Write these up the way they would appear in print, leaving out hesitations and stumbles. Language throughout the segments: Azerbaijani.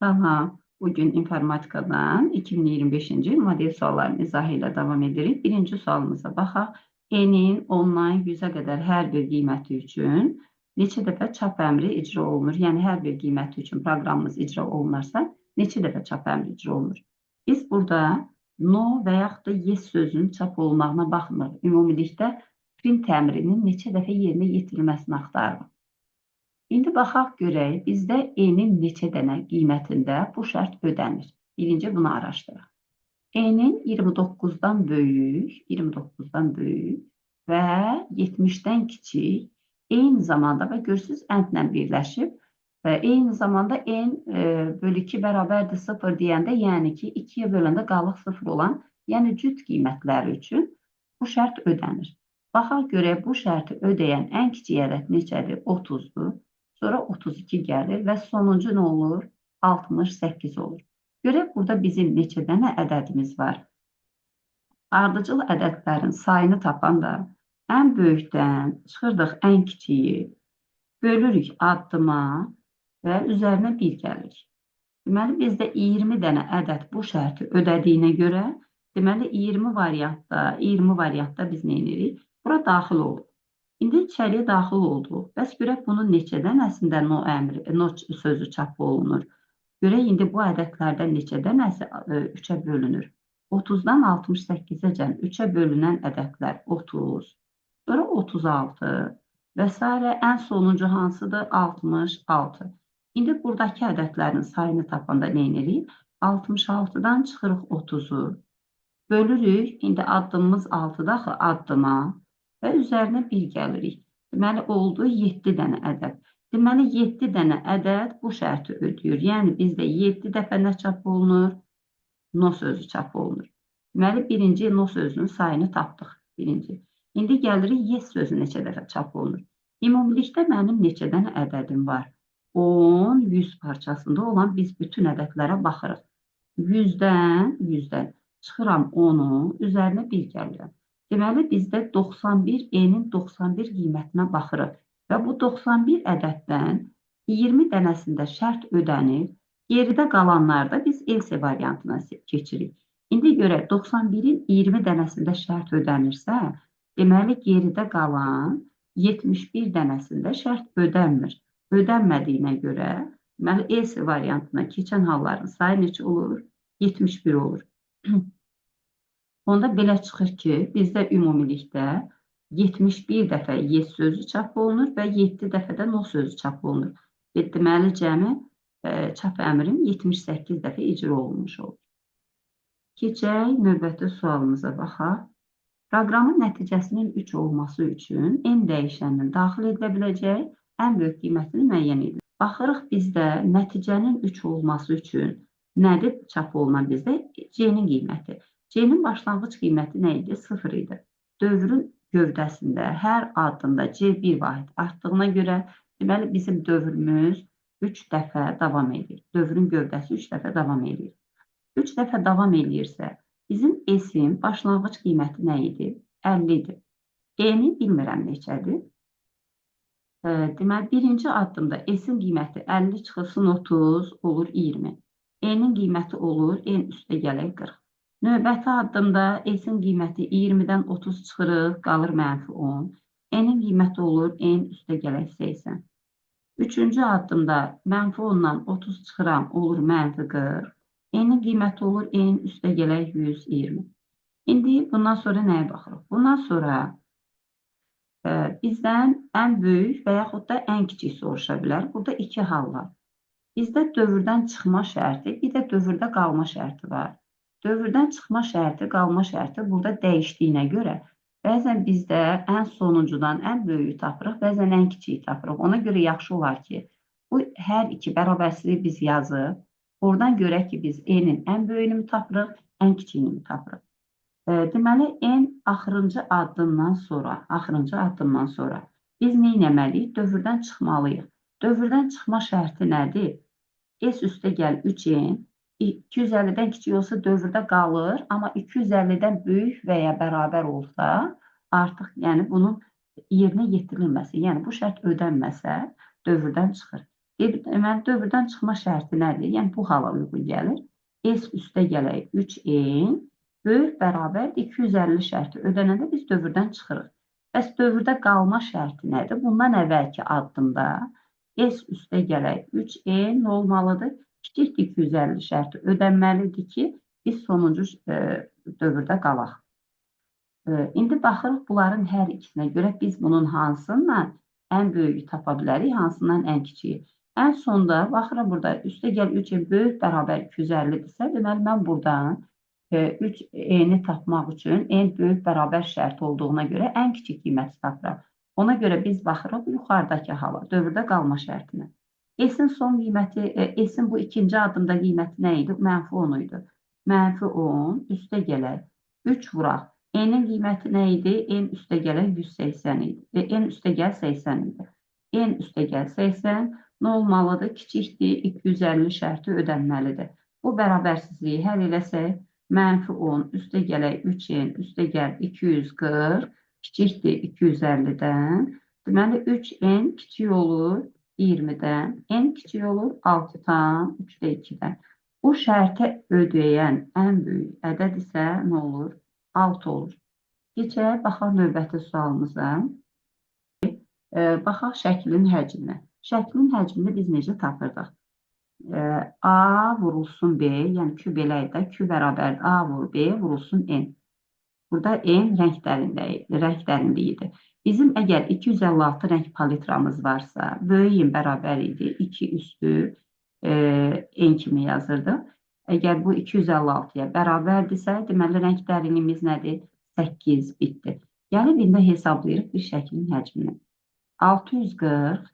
Salam. Bugün informatikadan 2025-ci model suallarını izahı ilə davam edirik. Birinci sualımıza baxaq. N-in ondan 100-ə qədər hər bir qiyməti üçün neçə dəfə çap əmri icra olunur? Yəni, hər bir qiyməti üçün proqramımız icra olunarsa, neçə dəfə çap əmri icra olunur? Biz burada no və yaxud da yes sözünün çap olunmağına baxmırıq. Ümumilikdə print əmrinin neçə dəfə yerinə yetirilməsini axtarırıq. İndi baxaq görək, bizdə N-in neçə dənə qiymətində bu şərt ödənir. Birinci bunu araşdıraq. N-in 29-dan böyük və 70-dən kiçik, eyni zamanda və görürsünüz, əndlə birləşib və eyni zamanda N bölü 2 bərabərdir 0 deyəndə, yəni ki, 2-yə böləndə qalıq 0 olan, yəni cüt qiymətləri üçün bu şərt ödənir. Baxaq görək, bu şərti ödəyən ən kiçik ədəd neçədir? 30-dur. Sonra 32 gəlir və sonuncu nə olur? 68 olur. Görək, burada bizim neçə dənə ədədimiz var. Ardıcıl ədədlərin sayını tapanda ən böyükdən çıxırdıq ən kiçiyi, bölürük addıma və üzərinə 1 gəlir. Deməli, bizdə 20 dənə ədəd bu şərti ödədiyinə görə, deməli, 20 variantda biz nə edirik? Bura daxil olur. İndi içəriyə daxil olduq. Bəs görək, bunun neçə dənəsində no sözü çap olunur? Görək, indi bu ədədlərdən neçə dənəsi 3-ə bölünür? 30-dan 68-əcən 3-ə bölünən ədədlər 30, sonra 36 və s. ən sonuncu hansıdır? 66. İndi buradakı ədədlərin sayını tapanda nə edirik? 66-dan çıxırıq 30-u, bölürük, indi addımımız 6-dır axı addıma və üzərinə 1 gəlirik. Deməli, oldu 7 dənə ədəd. Deməli, 7 dənə ədəd bu şərti ödəyir. Yəni, bizdə 7 dəfə nə çap olunur? No sözü çap olunur. Deməli, birinci no sözünün sayını tapdıq. Birinci. İndi gəlirik yes sözü neçə dəfə çap olunur. Ümumilikdə mənim neçə dənə ədədim var? 10, 100 parçasında olan biz bütün ədədlərə baxırıq. 100-dən çıxıram 10-u, üzərinə 1 gəlirəm. Deməli, bizdə 91, N-in 91 qiymətinə baxırıq və bu 91 ədəddən 20 dənəsində şərt ödənir, geridə qalanlarda biz else variantına keçirik. İndi görək, 91-in 20 dənəsində şərt ödənirsə, deməli, geridə qalan 71 dənəsində şərt ödənmir. Ödənmədiyinə görə, deməli, else variantına keçən halların sayı neçə olur? 71 olur. Onda belə çıxır ki, bizdə ümumilikdə 71 dəfə yes sözü çap olunur və 7 dəfə də no sözü çap olunur. Deməli, cəmi çap əmrim 78 dəfə icra olunmuş olur. Keçək, növbəti sualımıza baxaq. Proqramın nəticəsinin 3 olması üçün n dəyişəninin daxil edilə biləcək ən böyük qiymətini müəyyən edilir. Baxırıq, bizdə nəticənin 3 olması üçün nədir çap olunan bizdə? C-nin qiyməti. C-nin başlanğıc qiyməti nə idi? 0 idi. Dövrün gövdəsində hər addımda C 1 vahid artdığına görə, deməli, bizim dövrümüz 3 dəfə davam edir. Dövrün gövdəsi 3 dəfə davam edir. 3 dəfə davam edirsə, bizim S-in başlanğıc qiyməti nə idi? 50 idi. E-ni bilmirəm neçədir. Deməli, birinci addımda S-in qiyməti 50 çıxılsın 30 olur 20. E-nin qiyməti olur, N üstə gələk 40. Növbəti addımda S-in qiyməti 20-dən 30 çıxırıq, qalır -10. N-in qiyməti olur, N üstə gələk 80. Üçüncü addımda -10-dan 30 çıxıram, olur -40. N-in qiyməti olur, N üstə gələk 120. İndi bundan sonra nəyə baxırıq? Bundan sonra bizdən ən böyük və yaxud da ən kiçik soruşa bilər. Burada 2 hal var. Bizdə dövrdən çıxma şərti, bir də dövrdə qalma şərti var. Dövrdən çıxma şərti, qalma şərti burada dəyişdiyinə görə, bəzən bizdə ən sonuncudan ən böyüyü tapırıq, bəzən ən kiçiyi tapırıq. Ona görə yaxşı olar ki, bu hər iki bərabərsizliyi biz yazıb, oradan görək ki, biz N-in ən böyüyünü mü tapırıq, ən kiçiyini mi tapırıq. Deməli, N axırıncı addımdan sonra biz nə etməliyik? Dövrdən çıxmalıyıq. Dövrdən çıxma şərti nədir? S üstə gəl 3N, 250-dən kiçik olsa dövrdə qalır, amma 250-dən böyük və ya bərabər olsa, artıq yəni bunun yerinə yetirilməsi, yəni bu şərt ödənməsə dövrdən çıxır. Deməli, dövrdən çıxma şərti nədir? Yəni, bu hala uyğun gəlir. S üstə gələk 3n böyük bərabər 250 şərti ödənəndə biz dövrdən çıxırıq. Bəs dövrdə qalma şərti nədir? Bundan əvvəlki addımda S üstə gələk 3n nə olmalıdır? Kiçik 250 şərti ödənməlidir ki, biz sonuncu dövrdə qalaq. İndi baxırıq bunların hər ikisinə görə biz bunun hansından ən böyüyü tapa bilərik, hansından ən kiçiyi. Ən sonda baxıram burada üstə gəl 3n böyük bərabər 250-dirsə, deməli mən buradan 3n-i tapmaq üçün n böyük bərabər şərt olduğuna görə ən kiçik qiyməti tapıram. Ona görə biz baxırıq yuxarıdakı hala, dövrdə qalma şərtinə. S-in son qiyməti, S-in bu ikinci addımda qiyməti nə idi? Mənfi 10 idi. Mənfi 10 üstə gələk 3 vuraq. N-in qiyməti nə idi? N üstə gələk 180 idi. N üstə gəl 80 idi. N üstə gəl 80 nə olmalıdır? Kiçikdir, 250 şərti ödənməlidir. Bu bərabərsizliyi həll eləsək, mənfi 10 üstə gələk 3n üstə gəl 240 kiçikdir 250-dən. Deməli, 3n kiçik olur 20-dən. N kiçik olur 6-dan, 3-də 2-dən. Bu şərti ödəyən ən böyük ədəd isə nə olur? 6 olur. Keçək, baxaq növbəti sualımıza. Baxaq şəklin həcminə. Şəklin həcmini biz necə tapırdıq? A vurulsun B, yəni Q beləydi də, Q bərabərdir A vur B vurulsun N. Burada N rəng dərinliyidir. Bizim əgər 256 rəng palitramız varsa, böyüyün bərabər idi, 2 üstü N kimi yazırdıq. Əgər bu 256-ya bərabərdirsə, deməli, rəng dərinliyimiz nədir? 8 bitdir. Gəlib, indi hesablayırıq bir şəklin həcmini. 640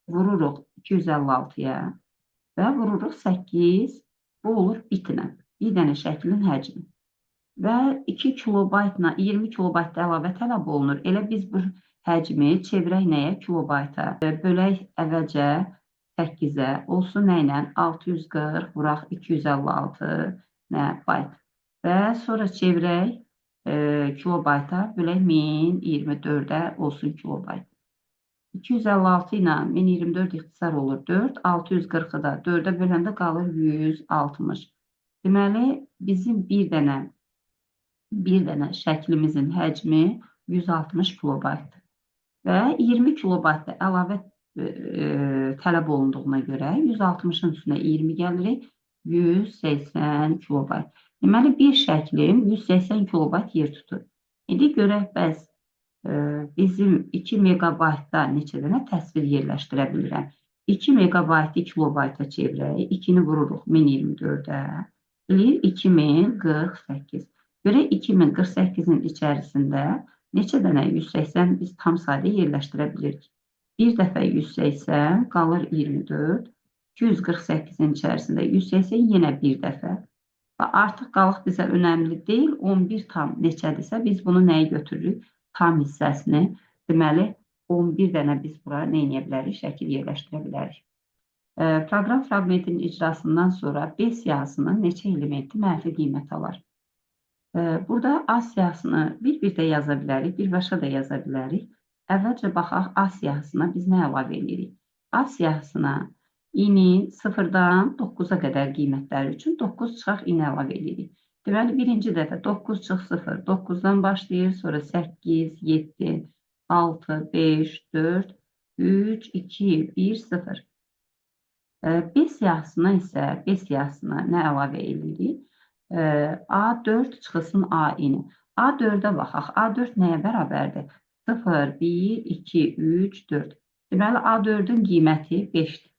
vururuq 256-ya və vururuq 8, bu olur bitinə. Bir dənə şəklin həcmi. Və 2 kilobaytla 20 kilobaytda əlavə tələb olunur. Elə biz bu həcmi çevirək nəyə? Kilobayta. Bölək əvvəlcə 8-ə olsun nə ilə? 640 vuraq 256 bayt. Və sonra çevirək kilobayta bölək 1024-ə olsun kilobayt. 256 ilə 1024 ixtisar olur 4, 640-ı da 4-ə böləndə qalır 160. Deməli, bizim bir dənə şəklimizin həcmi 160 kilobaytdır. Və 20 kilobaytda əlavə tələb olunduğuna görə 160-ın üstünə 20 gəlirik, 180 kilobayt. Deməli, bir şəklim 180 kilobayt yer tutur. İndi görək, bəs bizim 2 megabaytda neçə dənə təsvir yerləşdirə bilirəm. 2 megabaytı kilobayta çevirək, 2-ni vururuq 1024-ə, eləyir 2048. Görək, 2048-in içərisində neçə dənə 180 biz tam sayda yerləşdirə bilirik. Bir dəfə 180 qalır 24, 248-in içərisində 180 yenə bir dəfə. Artıq qalıq bizə önəmli deyil, 11 tam neçədirsə biz bunu nəyə götürürük? Tam hissəsini. Deməli, 11 dənə biz bura nə edə bilərik? Şəkil yerləşdirə bilərik. Proqram fraqmentinin icrasından sonra B siyahısının neçə elementi mənfi qiymət alar? Burada A siyahısını bir-birdə yaza bilərik, birbaşa da yaza bilərik. Əvvəlcə baxaq A siyahısına biz nə əlavə edirik? A siyahısına i-nin 0-dan 9-a qədər qiymətləri üçün 9 çıxaq i-ni əlavə edirik. Deməli, birinci dəfə 9 çıx 0, 9-dan başlayır, sonra 8, 7, 6, 5, 4, 3, 2, 1, 0. B siyahısına isə B siyahısına nə əlavə edirik? A4 çıxılsın A-ini. A4-ə baxaq. A4 nəyə bərabərdir? 0, 1, 2, 3, 4. Deməli, A4-ün qiyməti 5-dir.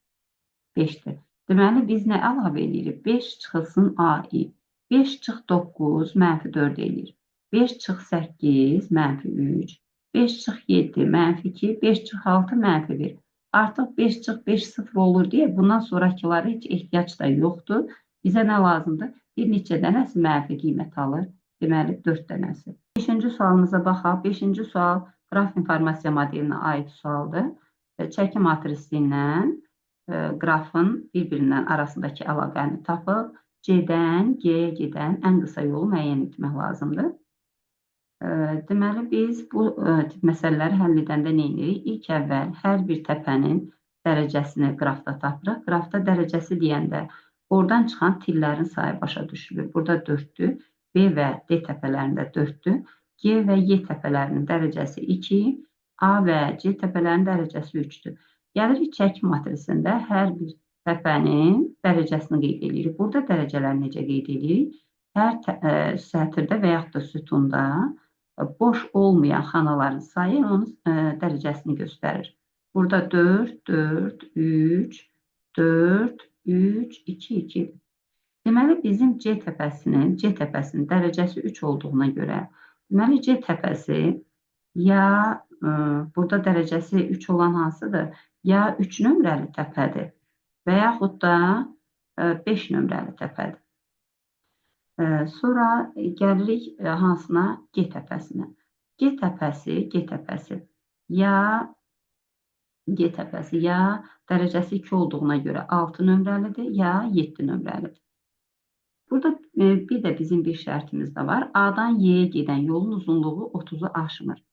5-dir. Deməli, biz nə əlavə edirik? 5 çıxılsın A-i. 5 çıx 9, mənfi 4 eləyir. 5 çıx 8, mənfi 3. 5 çıx 7, mənfi 2. 5 çıx 6, mənfi 1. Artıq 5 çıx 5 0 olur deyə bundan sonrakılara heç ehtiyac da yoxdur. Bizə nə lazımdır? Bir neçə dənəsi mənfi qiymət alır. Deməli, 4 dənəsi. 5-ci sualımıza baxaq. 5-ci sual qraf informasiya modelinə aid sualdır. Çəki matrisi ilə qrafın bir-birindən arasındakı əlaqəni tapıb, C-dən G-yə gedən ən qısa yolu müəyyən etmək lazımdır. Deməli, biz bu tip məsələləri həll edəndə nə edirik? İlk əvvəl hər bir təpənin dərəcəsini qrafda tapırıq. Qrafda dərəcəsi deyəndə oradan çıxan tillərin sayı başa düşülür. Burada 4-dür. B və D təpələrində 4-dür. G və Y təpələrinin dərəcəsi 2, A və C təpələrinin dərəcəsi 3-dür. Gəlirik çəki matrisində hər bir təpənin dərəcəsini qeyd edirik. Burada dərəcələri necə qeyd edirik? Hər sətirdə və yaxud da sütunda boş olmayan xanaların sayı onun dərəcəsini göstərir. Burada 4, 4, 3, 4, 3, 2, 2. Deməli, bizim C təpəsinin dərəcəsi 3 olduğuna görə, deməli, C təpəsi ya burada dərəcəsi 3 olan hansıdır? Ya 3 nömrəli təpədir və yaxud da 5 nömrəli təpədir. Sonra gəlirik hansına? G təpəsinə. G təpəsi ya dərəcəsi 2 olduğuna görə 6 nömrəlidir, ya 7 nömrəlidir. Burada bir də bizim bir şərtimiz də var. A-dan Y-yə gedən yolun uzunluğu 30-u aşmır.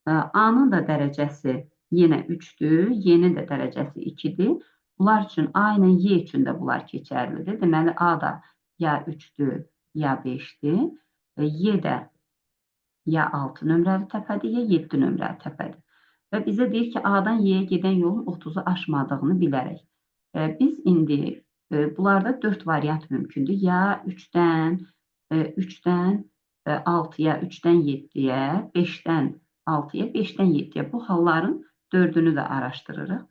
A-nın da dərəcəsi yenə 3-dür, Y-nin də dərəcəsi 2-dir. Bunlar üçün A ilə Y üçün də bunlar keçərlidir. Deməli, A da ya 3-dür, ya 5-dir. Y də ya 6 nömrəli təpədir, ya 7 nömrəli təpədir. Və bizə deyir ki, A-dan Y-yə gedən yolun 30-u aşmadığını bilərək. Biz indi bunlarda 4 variant mümkündür. Ya 3-dən 6-ya, 3-dən 7-yə, 5-dən 6-ya, 5-dən 7-yə. Bu halların 4-ünü də araşdırırıq.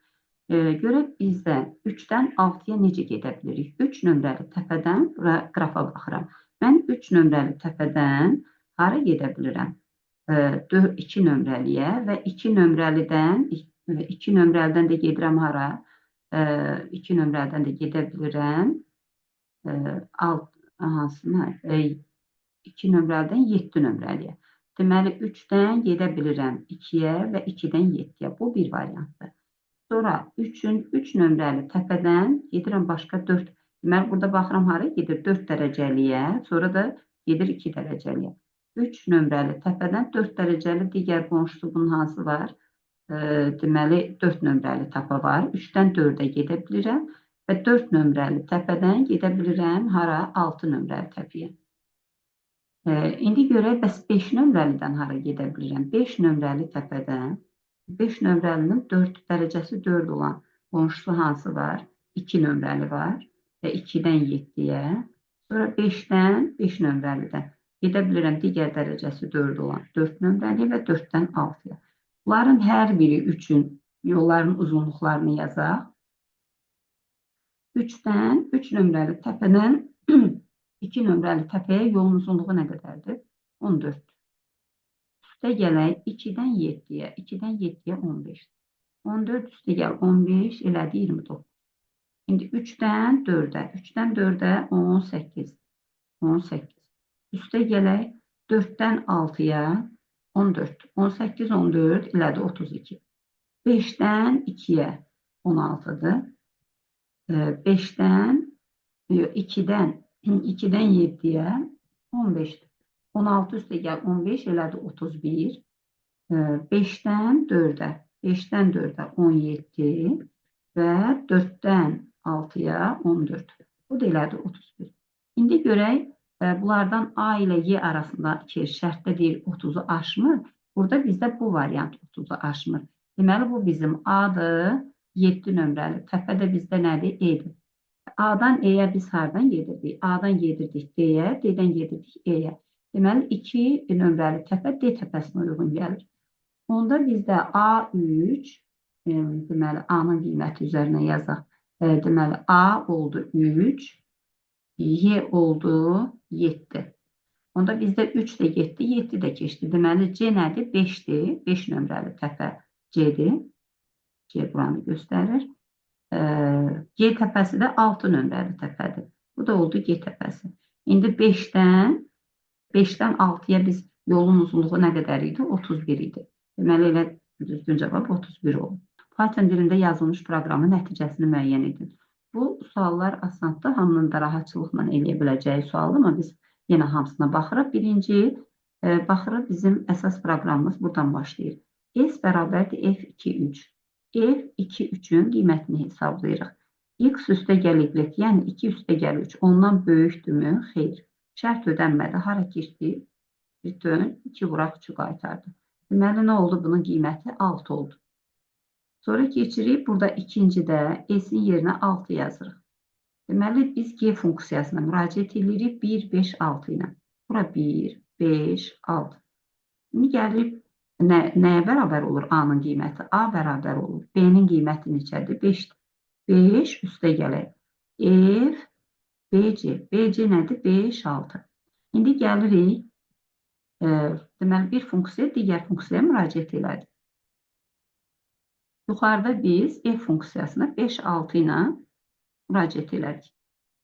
Görək bizdə 3-dən 6-ya necə gedə bilirik? 3 nömrəli təpədən qrafa baxıram. Mən 3 nömrəli təpədən hara gedə bilirəm? 2 nömrəliyə və 2 nömrəlidən də gedirəm hara? 2 nömrədən də gedə bilirəm. 2 nömrədən 7 nömrəliyə. Deməli, 3-dən gedə bilirəm 2-yə və 2-dən 7-yə. Bu bir variantdır. Sonra 3 nömrəli təpədən gedirəm başqa 4. Deməli, burada baxıram hara gedir? 4 dərəcəliyə, sonra da gedir 2 dərəcəliyə. 3 nömrəli təpədən 4 dərəcəli digər qonşusu bunun hansı var? Deməli, 4 nömrəli təpə var. 3-dən 4-ə gedə bilirəm və 4 nömrəli təpədən gedə bilirəm hara? 6 nömrəli təpəyə. İndi görək, bəs 5 nömrəlidən hara gedə bilirəm? 5 nömrəli təpədən 5 nömrəlinin 4 dərəcəsi 4 olan qonşusu hansı var? 2 nömrəli var və 2-dən 7-yə. Sonra 5-dən 5 nömrəlidən gedə bilirəm digər dərəcəsi 4 olan 4 nömrəli və 4-dən 6-ya. Bunların hər biri üçün yolların uzunluqlarını yazaq. 3 nömrəli təpədən 2 nömrəli təpəyə yolun uzunluğu nə qədərdir? 14. Üstə gələk 2-dən 7-yə, 2-dən 7-yə 15. 14 üstə gəl 15 elədi 29. İndi 3-dən 4-ə, 3-dən 4-ə 18. 18. Üstə gələk 4-dən 6-ya 14. 18, 14 elədi 32. 5-dən 2-yə 16-dır. 5-dən 2-dən 7-yə 15-dir. 16 üstə gəl 15 elədi 31. 5-dən 4-ə 17 və 4-dən 6-ya 14. Bu da elədi 31. İndi görək, bunlardan A ilə Y arasındakı şərtdə deyir 30-u aşmır. Burada bizdə bu variant 30-u aşmır. Deməli, bu bizim A-dır, 7 nömrəli. Təpə də bizdə nədir? E-dir. A-dan E-yə biz hardan gedirdik? A-dan gedirdik D-yə, D-dən gedirdik E-yə. Deməli, 2 nömrəli təpə D təpəsinə uyğun gəlir. Onda bizdə A3, deməli, A-nın qiyməti üzərinə yazaq. Deməli, A oldu 3, Y oldu 7. Onda bizdə 3 də getdi, 7 də keçdi. Deməli, C nədir? 5-dir. 5 nömrəli təpə C-dir. C buranı göstərir. G təpəsi də 6 nömrəli təpədir. Bu da oldu G təpəsi. İndi 5-dən 6-ya biz yolun uzunluğu nə qədər idi? 31 idi. Deməli, elə düzgün cavab 31 oldu. Python dilində yazılmış proqramın nəticəsini müəyyən edin. Bu suallar asandır, hamının da rahatçılıqla eləyə biləcəyi sualdır, amma biz yenə hamısına baxırıq. Birinci, baxırıq bizim əsas proqramımız buradan başlayır. S bərabərdir F2, 3. Ev 2, 3-ün qiymətini hesablayırıq. X üstəgəl y, yəni 2 üstəgəl 3 ondan böyükdürmü? Xeyr. Şərt ödənmədi. Hara keçdi? Bütün 2 vuraq 3-ü qaytardı. Deməli, nə oldu? Bunun qiyməti 6 oldu. Sonra keçirik. Burada ikincidə S-in yerinə 6 yazırıq. Deməli, biz G funksiyasına müraciət edirik 1, 5, 6 ilə. Bura 1, 5, 6. İndi gəlib nəyə bərabər olur A-nın qiyməti? A bərabər olur. B-nin qiyməti neçədir? 5-dir. 5 üstə gələk. F, BC. BC nədir? 5, 6. İndi gəlirik. Deməli, bir funksiya digər funksiyaya müraciət elədik. Yuxarıda biz F funksiyasına 5, 6 ilə müraciət elədik.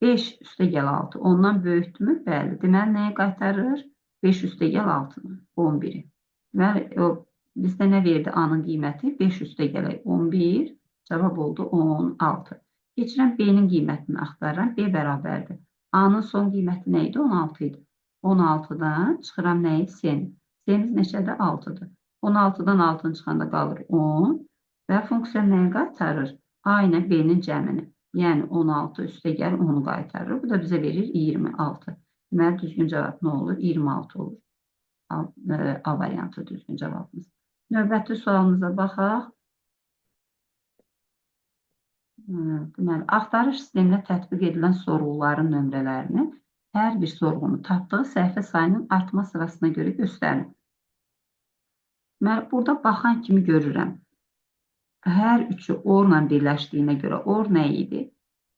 5 üstə gəl 6. Ondan böyükdürmü? Bəli. Deməli, nəyə qaytarır? 5 üstə gəl 6-nı. 11-i. Deməli, bizdə nə verdi A-nın qiyməti? 5 üstə gələk 11. Cavab oldu 16. Keçirəm B-nin qiymətini axtarıram. B bərabərdir. A-nın son qiyməti nə idi? 16 idi. 16-dan çıxıram nəyi? S-ni. S-miz neçədir? 6-dır. 16-dan 6-nı çıxanda qalır 10. Və funksiya nəyə qaytarır? A ilə B-nin cəmini. Yəni 16 üstə gəl 10-u qaytarır. Bu da bizə verir 26. Deməli, düzgün cavab nə olur? 26 olur. A variantı düzgün cavabımız. Növbəti sualımıza baxaq. Deməli, axtarış sisteminə tətbiq edilən sorğuların nömrələrini hər bir sorğunu tapdığı səhifə sayının artma sırasına görə göstərin. Deməli, burada baxan kimi görürəm. Hər üçü OR-la birləşdiyinə görə OR nə idi?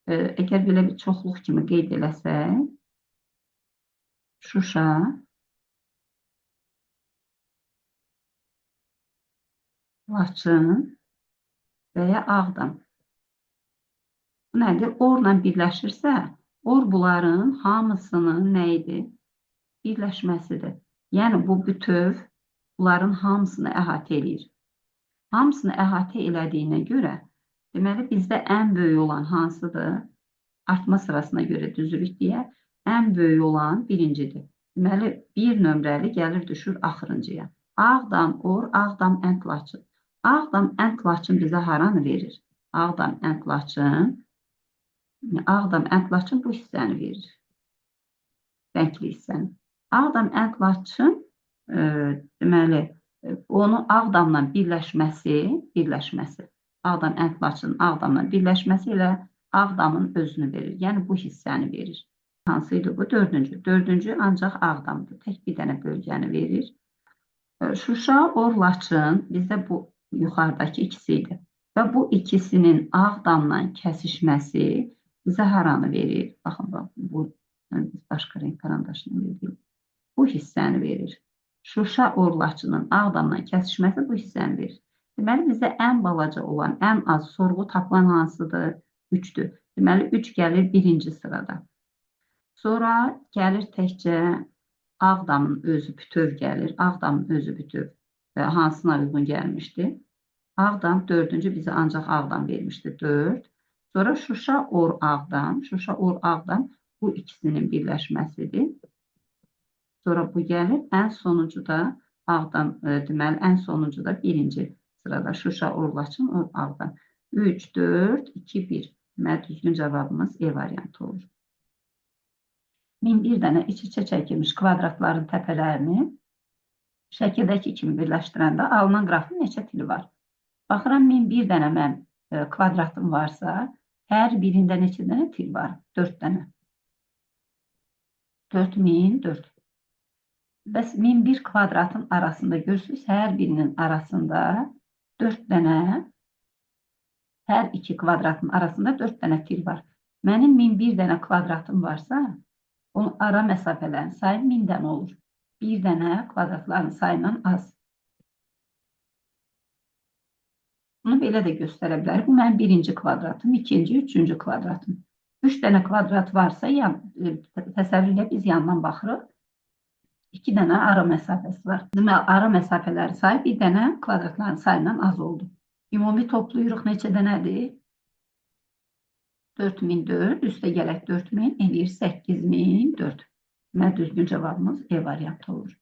Əgər belə bir çoxluq kimi qeyd eləsək, Şuşa, Laçın və ya Ağdam. Bu nədir? OR-la birləşirsə, OR bunların hamısının nə idi? Birləşməsidir. Yəni, bu bütöv bunların hamısını əhatə edir. Hamısını əhatə elədiyinə görə, deməli, bizdə ən böyük olan hansıdır? Artma sırasına görə düzürük deyə, ən böyük olan birincidir. Deməli, bir nömrəli gəlir düşür axırıncıya. Ağdam, OR, Ağdam, Ənd, Laçın. Ağdam, Ənd, Laçın bizə haranı verir? Ağdam, Ənd, Laçın. Ağdam, Ənd, Laçın bu hissəni verir. Rəngli hissəni. Ağdam, Ənd, Laçın, deməli, onu Ağdamla birləşməsi, Ağdam, Ənd, Laçın, Ağdamla birləşməsi ilə Ağdamın özünü verir. Yəni, bu hissəni verir. Hansıydı bu? Dördüncü. Dördüncü ancaq Ağdamdır. Tək bir dənə bölgəni verir. Şuşa, OR, Laçın bizdə bu yuxarıdakı ikisi idi. Və bu ikisinin Ağdamla kəsişməsi bizə haranı verir? Baxın, bu başqa renk karandaşını verir. Bu hissəni verir. Şuşa, OR, Laçının Ağdamla kəsişməsi bu hissəni verir. Deməli, bizdə ən balaca olan, ən az sorğu tapılan hansıdır? 3-dür. Deməli, 3 gəlir birinci sırada. Sonra gəlir təkcə Ağdamın özü bütöv gəlir. Ağdamın özü bütöv hansına uyğun gəlmişdi? Ağdam 4-cü bizə ancaq Ağdam vermişdi. 4. Sonra Şuşa, OR, Ağdam. Şuşa, OR, Ağdam bu ikisinin birləşməsidir. Sonra bu gəlir. Ən sonuncu da Ağdam, deməli, ən sonuncu da birinci sırada. Şuşa, OR, Laçın, OR, Ağdam. 3, 4, 2, 1. Deməli, düzgün cavabımız E variantı olur. 1001 dənə iç-içə çəkilmiş kvadratların təpələrini şəkildəki kimi birləşdirəndə alınan qrafın neçə tili var? Baxıram, 1001 dənə mən kvadratım varsa, hər birində neçə dənə til var? 4 dənə. 4004. Bəs 1001 kvadratın arasında görürsünüz, hər birinin arasında 4 dənə, hər iki kvadratın arasında 4 dənə til var. Mənim 1001 dənə kvadratım varsa, onun ara məsafələrin sayı 1000 dənə olur. Bir dənə kvadratların sayından az. Bunu belə də göstərə bilərik. Bu mənim birinci kvadratım, ikinci, üçüncü kvadratım. 3 dənə kvadrat varsa, təsəvvürlə biz yandan baxırıq. 2 dənə ara məsafəsi var. Deməli, ara məsafələri sayı bir dənə kvadratların sayından az oldu. Ümumi toplayırıq neçə dənədir? 4004, üstə gələk 4000, eləyir 8004. Deməli, düzgün cavabımız E variantı olur.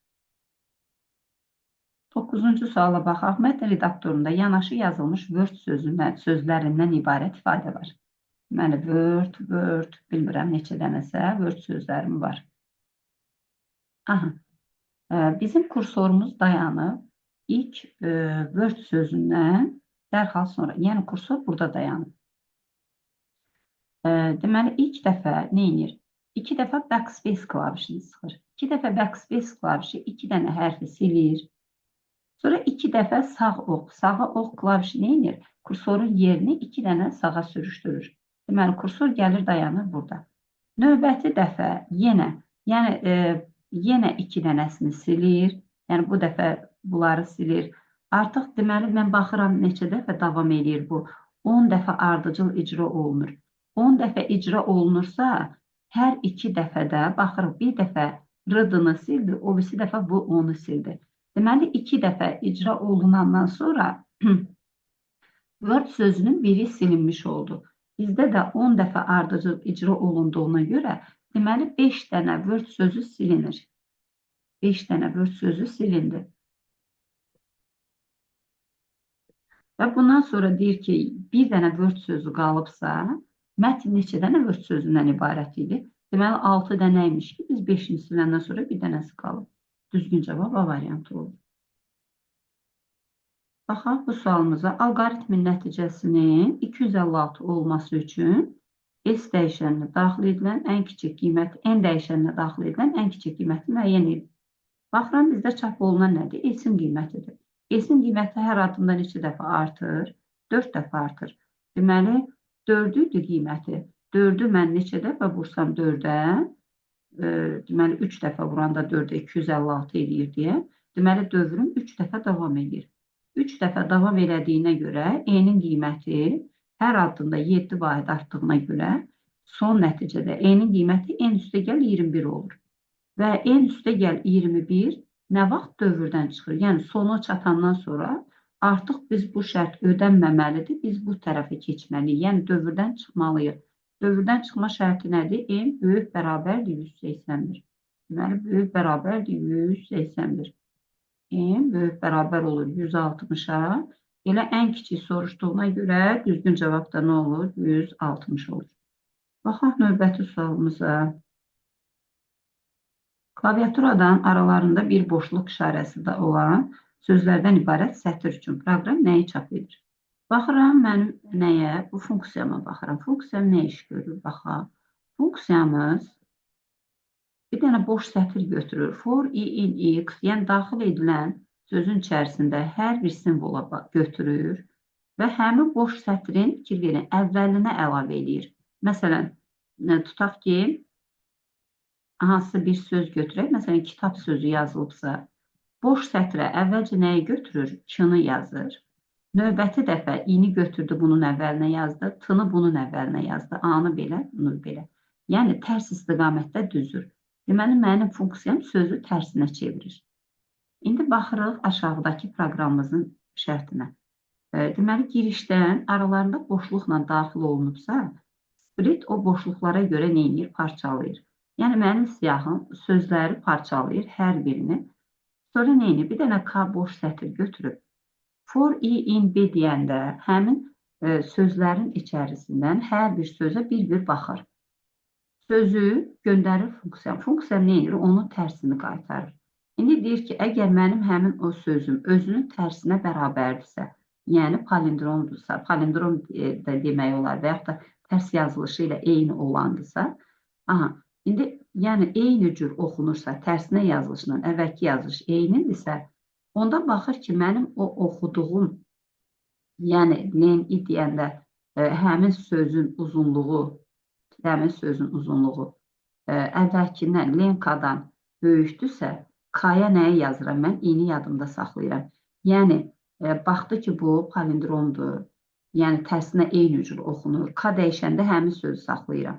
9-cu suala baxaq. Mətn redaktorunda yanaşı yazılmış Word sözlərindən ibarət ifadə var. Deməli, Word, bilmirəm neçə dənəsə Word sözlərim var. Aha, bizim kursorumuz dayanıb ilk Word sözündən dərhal sonra. Yəni kursor burada dayanıb. Deməli, ilk dəfə nə edir? 2 dəfə backspace klavişini sıxır. 2 dəfə backspace klavişi 2 dənə hərfi silir. Sonra 2 dəfə sağ ox klavişi nə edir? Kursorun yerini 2 dənə sağa sürüşdürür. Deməli, kursor gəlir dayanır burada. Növbəti dəfə yenə, yenə 2 dənəsini silir. Yəni, bu dəfə bunları silir. Artıq deməli, mən baxıram neçə dəfə davam edir bu. 10 dəfə ardıcıl icra olunur. 10 dəfə icra olunursa, hər 2 dəfədə baxırıq, bir dəfə rıdını sildi, o birisi dəfə bu onu sildi. Deməli, 2 dəfə icra olunandan sonra Word sözünün biri silinmiş oldu. Bizdə də 10 dəfə ardıcıl icra olunduğuna görə, deməli, 5 dənə Word sözü silinir. 5 dənə Word sözü silindi. Və bundan sonra deyir ki, bir dənə Word sözü qalıbsa, mətn neçə dənə Word sözündən ibarət idi? Deməli, 6 dənəymiş ki, biz 5-ini siləndən sonra bir dənəsi qalıb. Düzgün cavab A variantı olur. Baxaq bu sualımıza. Alqoritmin nəticəsinin 256 olması üçün S dəyişəninə daxil edilən ən kiçik qiyməti, N dəyişəninə daxil edilən ən kiçik qiyməti müəyyən edin. Baxıram, bizdə çap olunan nədir? S-in qiymətidir. S-in qiyməti hər addımda neçə dəfə artır? 4 dəfə artır. Deməli, 4 idi qiyməti. 4-ü mən neçə dəfə vursam 4-ə? Deməli, 3 dəfə vuranda 4-ə 256 edir deyə. Deməli, dövrüm 3 dəfə davam edir. 3 dəfə davam elədiyinə görə E-nin qiyməti hər addımda 7 vahid artdığına görə son nəticədə E-nin qiyməti N üstə gəl 21 olur. Və N üstə gəl 21 nə vaxt dövrdən çıxır? Yəni, sona çatandan sonra artıq biz bu şərt ödənməməlidir, biz bu tərəfə keçməliyik. Yəni, dövrdən çıxmalıyıq. Dövrdən çıxma şərti nədir? N böyük bərabərdir 181. Deməli, böyük bərabərdir 181. N böyük bərabər olur 160-a. Elə ən kiçik soruşduğuna görə düzgün cavab da nə olur? 160 olur. Baxaq növbəti sualımıza. Klaviaturadan aralarında bir boşluq işarəsi də olan sözlərdən ibarət sətr üçün proqram nəyi çap edir? Baxıram mənim nəyə? Bu funksiyama baxıram. Funksiyam nə iş görür? Baxaq. Funksiyamız bir dənə boş sətr götürür. For i in x, yəni daxil edilən sözün içərisində hər bir simvola götürür və həmin boş sətrin fikir verin, əvvəlinə əlavə edir. Məsələn, tutaq ki, hansısa bir söz götürək. Məsələn, kitab sözü yazılıbsa, boş sətrə əvvəlcə nəyi götürür? K-nı yazır. Növbəti dəfə i-ni götürdü, bunun əvvəlinə yazdı. T-nı bunun əvvəlinə yazdı. A-nı belə, bunu belə. Yəni, tərs istiqamətdə düzür. Deməli, mənim funksiyam sözü tərsinə çevirir. İndi baxırıq aşağıdakı proqramımızın şərtinə. Deməli, girişdən aralarında boşluqla daxil olunubsa, split o boşluqlara görə nə edir? Parçalayır. Yəni, mənim siyahım sözləri parçalayır, hər birini. Sonra nə edir? Bir dənə K boş sətr götürüb. For i in b deyəndə həmin sözlərin içərisindən hər bir sözə bir-bir baxır. Sözü göndərir funksiyam. Funksiyam nə edir? Onun tərsini qaytarır. İndi deyir ki, əgər mənim həmin o sözüm özünün tərsinə bərabərdirsə, yəni palindromdursa, palindrom da demək olar və yaxud da tərs yazılışı ilə eyni olandırsa, indi yəni eyni cür oxunursa, tərsinə yazılışla əvvəlki yazılış eynidirsə, onda baxır ki, mənim o oxuduğum, yəni len i deyəndə həmin sözün uzunluğu əvvəlkindən lenkadan böyükdürsə, K-ya nəyi yazıram? Mən i-ni yadımda saxlayıram. Yəni, baxdı ki, bu palindromdur, yəni tərsinə eyni cür oxunur. K dəyişəndə həmin sözü saxlayıram.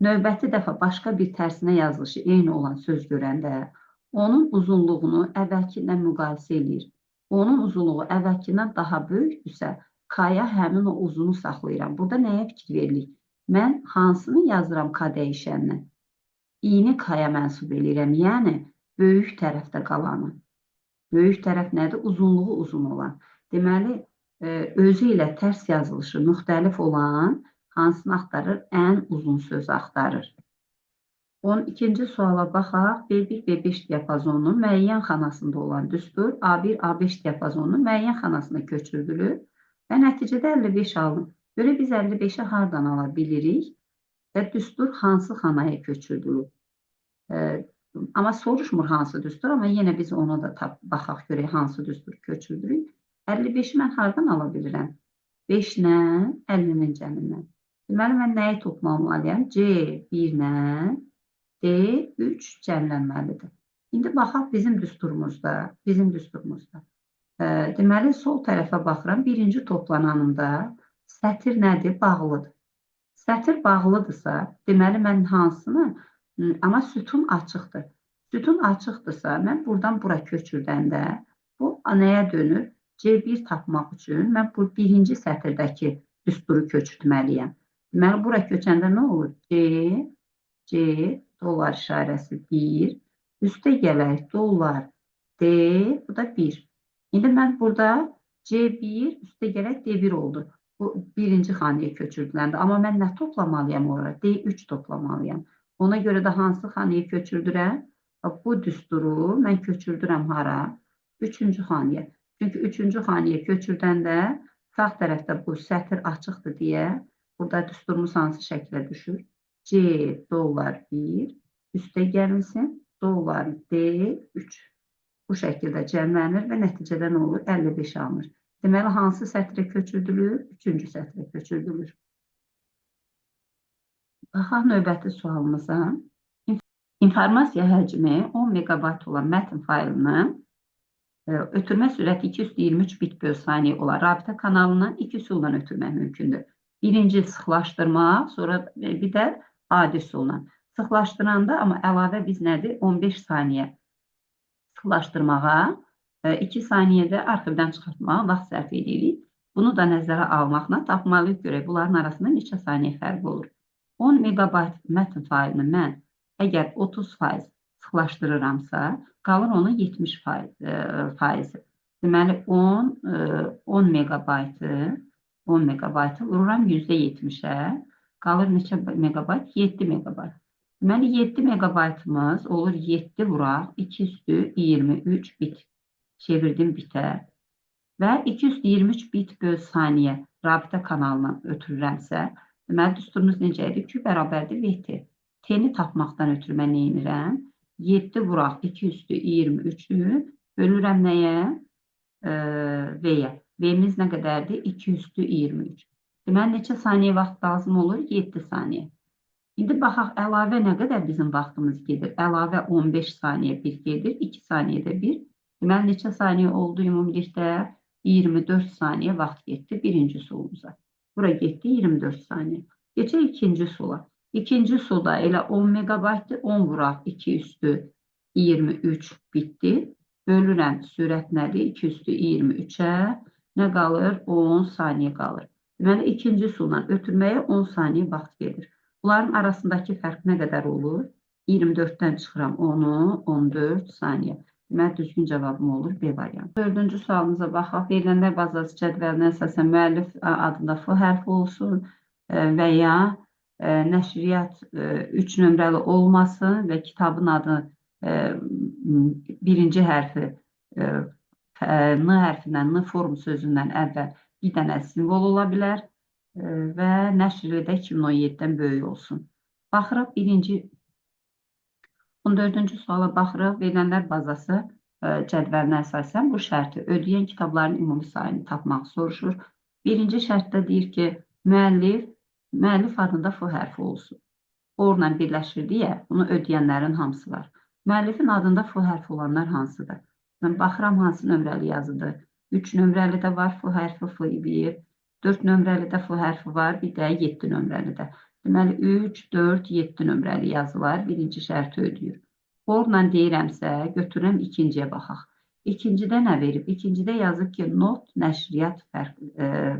Növbəti dəfə başqa bir tərsinə yazılışı eyni olan söz görəndə, onun uzunluğunu əvvəlkindən müqayisə edir. Onun uzunluğu əvvəlkindən daha böyükdürsə, K-ya həmin o uzunu saxlayıram. Burada nəyə fikir veririk? Mən hansını yazıram K dəyişəninə? I-ni K-ya mənsub edirəm, yəni böyük tərəfdə qalanı. Böyük tərəf nədir? Uzunluğu uzun olan. Deməli, özü ilə tərs yazılışı müxtəlif olan hansını axtarır? Ən uzun sözü axtarır. 12-ci suala baxaq. B1, B5 diapazonunun müəyyən xanasında olan düstur A1, A5 diapazonunun müəyyən xanasına köçürülür və nəticədə 55 alınır. Görə biz 55-i hardan ala bilirik və düstur hansı xanaya köçürülür? Amma soruşmur hansı düstur, amma yenə biz ona da baxaq görək hansı düstur köçürdürük. 55-i mən hardan ala bilirəm? 5 ilə 50-nin cəmindən. Deməli, mən nəyi toplamalıyam? C1 ilə D3 cəmlənməlidir. İndi baxaq bizim düsturumuzda. Deməli, sol tərəfə baxıram. Birinci toplananında sətir nədir? Bağlıdır. Sətir bağlıdırsa, deməli, mən hansını? Amma sütun açıqdır. Sütun açıqdırsa, mən buradan bura köçürdəndə bu nəyə dönür? C1 tapmaq üçün mən bu birinci sətirdəki düsturu köçürtməliyəm. Deməli, bura köçəndə nə olur? C, dollar işarəsi 1, üstə gələk dollar D, bu da 1. İndi mən burada C1, üstə gələk D1 oldu. Bu birinci xanaya köçürdüləndə. Amma mən nə toplamalıyam oraya? D3 toplamalıyam. Ona görə də hansı xanaya köçürdürəm? Bu düsturu mən köçürdürəm hara? Üçüncü xanaya. Çünki üçüncü xanaya köçürdəndə sağ tərəfdə bu sətir açıqdır deyə burada düsturumuz hansı şəklə düşür? C, dollar 1, üstə gəlinsin, dollar D3. Bu şəkildə cəmlənir və nəticədə nə olur? 55 alınır. Deməli, hansı sətrə köçürdülür? Üçüncü sətrə köçürdülür. Baxaq növbəti sualımıza. İnformasiya həcmi 10 megabayt olan mətn faylını ötürmə sürəti 223 bit böl saniyə olan rabitə kanalından iki üsulla ötürmək mümkündür. Birinci sıxlaşdırma, sonra bir də adi üsulla. Sıxlaşdıranda, amma əlavə biz nədir? 15 saniyə sıxlaşdırmağa, 2 saniyədə arxivdən çıxartmağa vaxt sərf edirik. Bunu da nəzərə almaqla tapmalıyıq görək. Bunların arasında neçə saniyə fərq olur? 10 megabayt mətn faylını mən əgər 30% sıxlaşdırıramsa, qalır onun 70%. Deməli, 10 megabaytı vururam %70-ə, qalır neçə megabayt? 7 megabayt. Deməli, 7 megabaytımız olur 7 vuraq, 2 üstü 23 bit. Çevirdim bitə. Və 223 bit böl saniyə rabitə kanalından ötürürəmsə, deməli, düsturumuz necə idi? Q bərabərdir VT. T-ni tapmaqdan ötürü mən neyinirəm? 7 vuraq 2 üstü 23-ü bölürəm nəyə? V-yə. V-miz nə qədərdir? 2 üstü 23. Deməli, neçə saniyə vaxt lazım olur? 7 saniyə. İndi baxaq, əlavə nə qədər bizim vaxtımız gedir? Əlavə 15 saniyə bir gedir, 2 saniyədə bir. Deməli, neçə saniyə oldu ümumilikdə? 24 saniyə vaxt getdi birinci solumuza. Bura getdi 24 saniyə. Geçək ikinci sola. İkinci solda elə 10 megabaytdır. 10 vuraq 2 üstü 23 bitdi. Bölürəm sürət nədir? 2 üstü 23-ə. Nə qalır? 10 saniyə qalır. Deməli, ikinci sola ötürməyə 10 saniyə vaxt gedir. Bunların arasındakı fərq nə qədər olur? 24-dən çıxıram 10-u, 14 saniyə. Deməli, düzgün cavabım olur B variantı. Dördüncü sualımıza baxaq. Verilənlər bazası cədvəlinə əsasən müəllif adında F hərfi olsun və ya nəşriyyat 3 nömrəli olmasın və kitabın adı birinci hərfi N hərfindən, N form sözündən əvvəl bir dənə simvol ola bilər və nəşri də 2017-dən böyük olsun. Baxırıq, 14-cü suala baxırıq. Verilənlər bazası cədvəlinə əsasən bu şərti ödəyən kitabların ümumi sayını tapmaq soruşur. Birinci şərtdə deyir ki, müəllif adında F hərfi olsun. Orla birləşir deyə bunu ödəyənlərin hamısı var. Müəllifin adında F hərfi olanlar hansıdır? Mən baxıram hansı nömrəli yazıdır. 3 nömrəli də var F hərfi, F1, 4 nömrəli də F hərfi var, bir də 7 nömrəli də. Deməli, 3, 4, 7 nömrəli yazı var. Birinci şərti ödəyir. Orla deyirəmsə, götürürəm ikinciyə baxaq. İkincidə nə verib? İkincidə yazıb ki, not nəşriyyat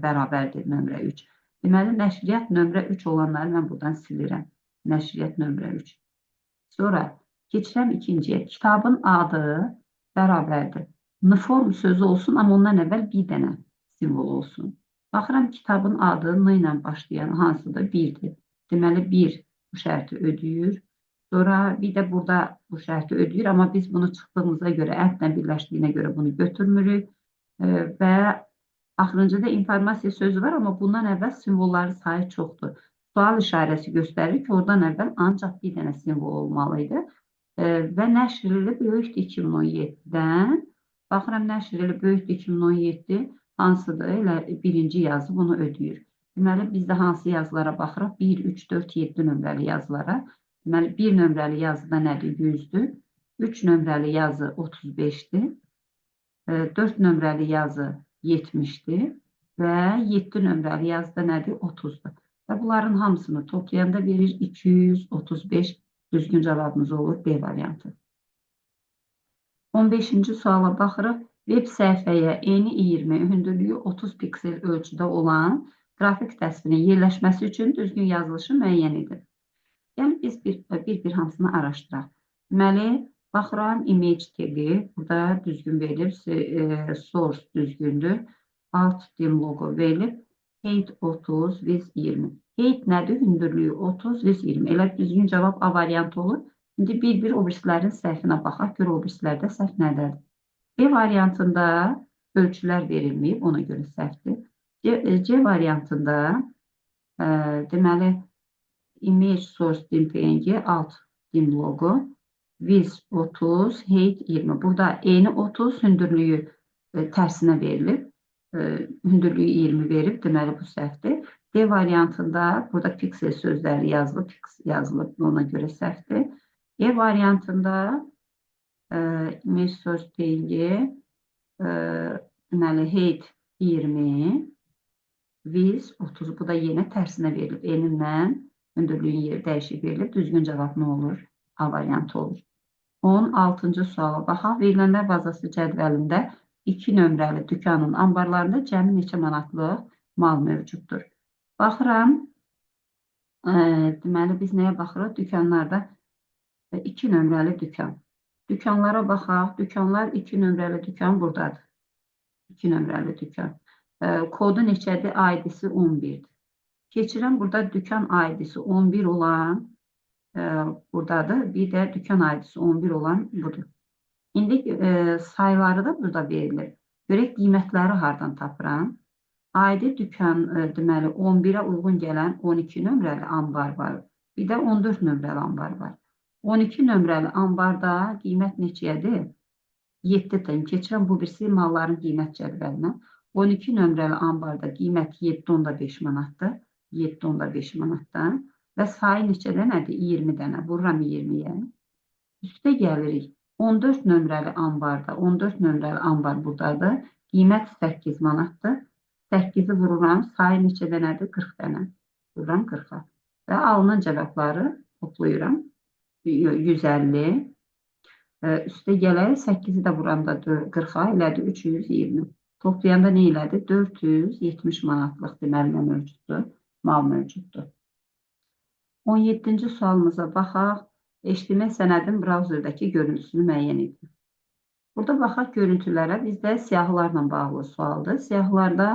bərabərdir nömrə 3. Deməli, nəşriyyat nömrə 3 olanları mən buradan silirəm. Nəşriyyat nömrə 3. Sonra keçirəm ikinciyə. Kitabın adı bərabərdir. Form sözü olsun, amma ondan əvvəl bir dənə simvol olsun. Baxıram kitabın adı N ilə başlayan hansıdır? 1-dir. Deməli 1 bu şərti ödəyir. Sonra bir də burada bu şərti ödəyir, amma biz bunu çıxdığımıza görə, ədlə birləşdiyinə görə bunu götürmürük. Və axırıncıda informasiya sözü var, amma bundan əvvəl simvolların sayı çoxdur. Sual işarəsi göstərir ki, oradan əvvəl ancaq bir dənə simvol olmalıydı. Və nəşr ili böyükdür 2017-dən. Baxıram, nəşr ili böyükdür 2017 hansıdır? Elə birinci yazı bunu ödəyir. Deməli, biz də hansı yazılara baxırıq? 1, 3, 4, 7 nömrəli yazılara. Deməli, 1 nömrəli yazıda nədir? 100-dür. 3 nömrəli yazı 35-dir. 4 nömrəli yazı 70-dir. Və 7 nömrəli yazıda nədir? 30-dur. Və bunların hamısını toplayanda verir 235. Düzgün cavabımız olur B variantı. 15-ci suala baxırıq. Web səhifəyə eni 20, hündürlüyü 30 piksel ölçüdə olan qrafik təsvirin yerləşməsi üçün düzgün yazılışı müəyyən edir. Yəni, biz bir hamısını araşdıraq. Deməli, baxıram, image tagi, burada düzgün verilib, source düzgündür, alt dim logo verilib, height 30, width 20. Height nədir? Hündürlüyü 30, width 20. Elə düzgün cavab A variantı olur. İndi bir o birislərin səhvinə baxaq, gör o birislərdə səhv nədədir? B variantında ölçülər verilməyib, ona görə səhvdir. C variantında deməli image source dim png, alt dim logo, width 30, height 20. Burada eni 30, hündürlüyü tərsinə verilib. Hündürlüyü 20 verib, deməli bu səhvdir. D variantında burada piksel sözləri yazılıb, ona görə səhvdir. E variantında image source png, deməli height 20, width 30, bu da yenə tərsinə verilib. Enindən hündürlüyün yeri dəyişib verilib. Düzgün cavab nə olur? A variantı olur. 16-cı suala baxaq. Verilənlər bazası cədvəlində 2 nömrəli dükanın ambarlarında cəmi neçə manatlıq mal mövcuddur? Baxıram, deməli biz nəyə baxırıq? Dükanlarda 2 nömrəli dükan. Dükanlara baxaq. Dükanlar 2 nömrəli dükan buradadır. 2 nömrəli dükan. Kodu neçədir? ID-si 11-dir. Keçirəm, burada dükan ID-si 11 olan buradadır. Bir də dükan ID-si 11 olan budur. İndi sayıları da burada verilir. Görək qiymətləri hardan tapıram? ID dükan, deməli 11-ə uyğun gələn 12 nömrəli ambar var. Bir də 14 nömrəli ambar var. 12 nömrəli ambarda qiymət neçəyədir? 7-dir. Keçirəm bu birisi malların qiymət cədvəlinə. 12 nömrəli ambarda qiymət 7,5 manatdır. 7,5 manatdan. Və sayı neçə dənədir? 20 dənə. Vururam 20-yə. Üstə gəlirik. 14 nömrəli ambarda. 14 nömrəli ambar buradadır. Qiymət 8 manatdır. 8-i vururam. Sayı neçə dənədir? 40 dənə. Vururam 40-a. Və alınan cavabları toplayıram. 150. Üstə gələrək 8-i də vuranda 40-a elədi 320. Toplayanda nə elədi? 470 manatlıq deməli mövcuddur. Mal mövcuddur. 17-ci sualımıza baxaq. HTML sənədin brauzerdəki görüntüsünü müəyyən edin. Burada baxaq görüntülərə. Bizdə siyahılarla bağlı sualdır. Siyahılarda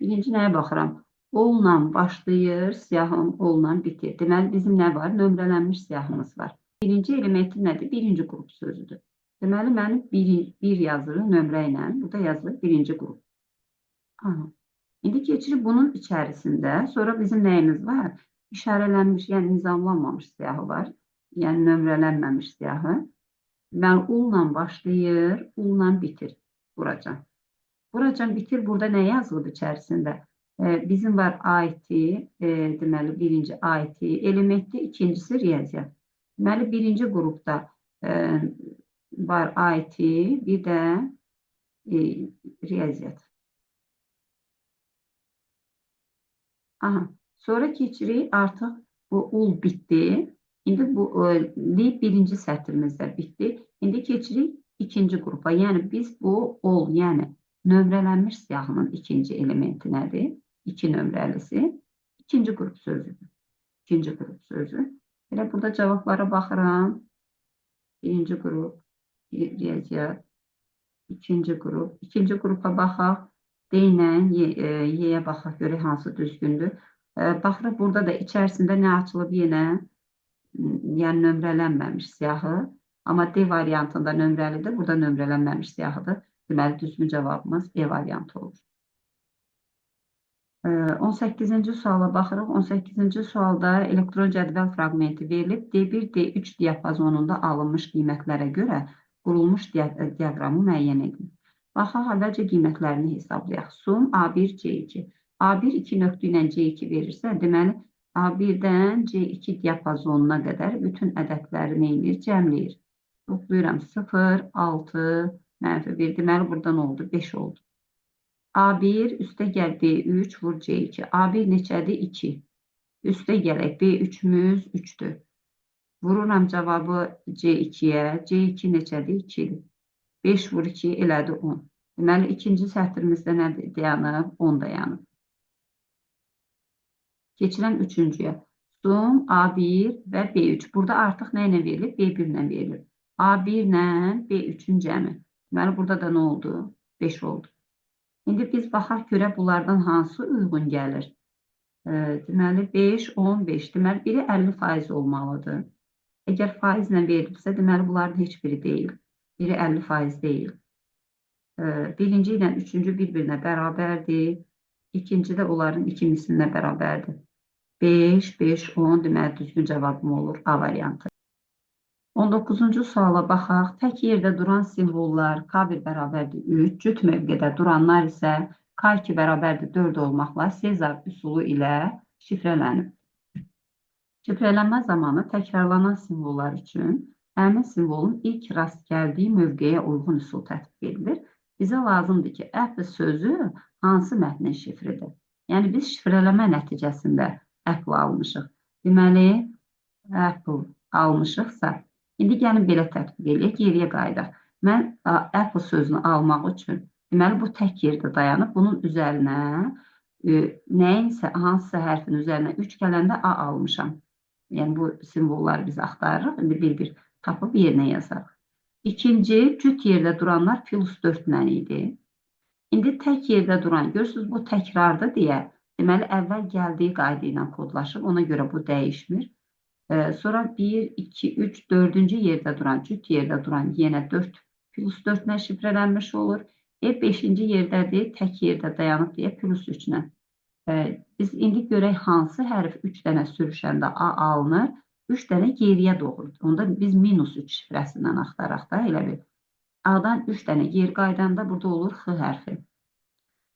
birinci nəyə baxıram? Olla başlayır, siyahım olla bitir. Deməli bizim nə var? Nömrələnmiş siyahımız var. Birinci elementi nədir? Birinci qrup sözüdür. Deməli, mənim bir yazılı nömrə ilə, burada yazılır birinci qrup. İndi keçirib bunun içərisində, sonra bizim nəyimiz var? İşarələnmiş, yəni nizamlanmamış siyahı var. Yəni nömrələnməmiş siyahı. Deməli, ulla başlayır, ulla bitir. Vuracam. Vuracam, bitir. Burada nə yazılıb içərisində? Bizim var IT, deməli, birinci IT elementi, ikincisi riyaziyyat. Deməli, birinci qrupda var IT, bir də riyaziyyat. Sonra keçirik, artıq bu ul bitdi. İndi bu birinci sətrimizdə bitdi. İndi keçirik ikinci qrupa. Yəni biz bu ol, yəni nömrələnmiş siyahının ikinci elementi nədir? 2 nömrəlisi. İkinci qrup sözüdür. İkinci qrup sözü. Elə burada cavablara baxıram. Birinci qrup, riyaziyyat, İkinci qrup. İkinci qrupa baxaq. D ilə Y-yə baxaq, görək hansı düzgündür. Baxırıq, burada da içərisində nə açılıb yenə, yəni nömrələnməmiş siyahı. Amma D variantında nömrəlidir, burada nömrələnməmiş siyahıdır. Deməli, düzgün cavabımız E variantı olur. 18-ci suala baxırıq. 18-ci sualda elektron cədvəl fraqmenti verilib. D1, D3 diapazonunda alınmış qiymətlərə görə qurulmuş diaqramı müəyyən edin. Baxaq, əvvəlcə qiymətlərini hesablayaq. Sum A1, C2. A1 2 nöqtə ilə C2 verirsə, deməli, A1-dən C2 diapazonuna qədər bütün ədədləri neyinir? Cəmləyir. Toplayıram 0, 6, -1. Deməli, burada nə oldu? 5 oldu. A1 üstə gəl B3 vur C2. A1 neçədir? 2. Üstə gələk B3-müz 3-dür. Vururam cavabı C2-yə. C2 neçədir? 2-dir. 5 vur 2 elədi 10. Deməli, ikinci sətrimizdə nə dayanıb? 10 dayanıb. Keçirəm üçüncüyə. Sum A1 və B3. Burada artıq nə ilə verilir? B1 ilə verilir. A1 ilə B3-ün cəmi. Deməli, burada da nə oldu? 5 oldu. İndi biz baxaq görə bunlardan hansı uyğun gəlir. Deməli, 5, 15. Deməli, biri 50% olmalıdır. Əgər faizlə verilirsə, deməli, bunların heç biri deyil. Biri 50% deyil. Birinci ilə üçüncü bir-birinə bərabərdir. İkinci də onların ikimisinə bərabərdir. 5, 5, 10. Deməli, düzgün cavabım olur A variantı. 19-cu suala baxaq. Tək yerdə duran simvollar K1 bərabərdir 3, cüt mövqedə duranlar isə K2 bərabərdir 4 olmaqla Sezar üsulu ilə şifrələnib. Şifrələnmə zamanı təkrarlanan simvollar üçün həmin simvolun ilk rast gəldiyi mövqeyə uyğun üsul tətbiq edilir. Bizə lazımdır ki, Apple sözü hansı mətnin şifridir? Yəni, biz şifrələmə nəticəsində Apple almışıq. Deməli, Apple almışıqsa, indi gəlin belə tətbiq edək, geriyə qayıdaq. Mən Apple sözünü almaq üçün, deməli, bu tək yerdə dayanıb, bunun üzərinə nəyinsə, hansısa hərfin üzərinə 3 gələndə A almışam. Yəni, bu simvolları biz axtarırıq, indi bir-bir tapıb yerinə yazarıq. İkinci, cüt yerdə duranlar +4 ilə idi. İndi tək yerdə duran, görürsünüz, bu təkrardır deyə, deməli, əvvəl gəldiyi qayda ilə kodlaşıb, ona görə bu dəyişmir. Sonra 1, 2, 3, 4-cü yerdə duran, cüt yerdə duran yenə 4 +4 ilə şifrələnmiş olur. 5-ci yerdədir, tək yerdə dayanıb deyə +3 ilə. Biz indi görək hansı hərf 3 dənə sürüşəndə A alınır, 3 dənə geriyə doğru. Onda biz -3 şifrəsindən axtaraq da, elə bil. A-dan 3 dənə geri qaydanda burada olur X hərfi.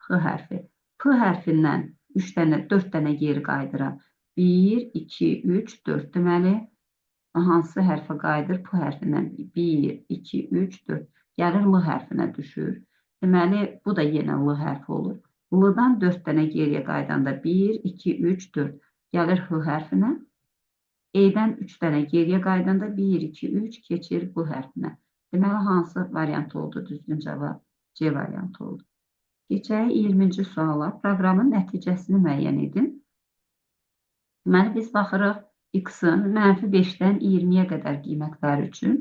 X hərfi. P hərfindən 3 dənə, 4 dənə geri qaydıram. 1, 2, 3, 4. Deməli, hansı hərfə qayıdır? P hərfindən 1, 2, 3, 4. Gəlir L hərfinə düşür. Deməli, bu da yenə L hərfi olur. L-dan 4 dənə geriyə qaydanda 1, 2, 3, 4. Gəlir H hərfinə. E-dən 3 dənə geriyə qaydanda 1, 2, 3 keçir bu hərfinə. Deməli, hansı variant oldu? Düzgün cavab C variantı oldu. Keçək 20-ci suala. Proqramın nəticəsini müəyyən edin. Deməli, biz baxırıq X-ın -5-dən 20-yə qədər qiymətləri üçün.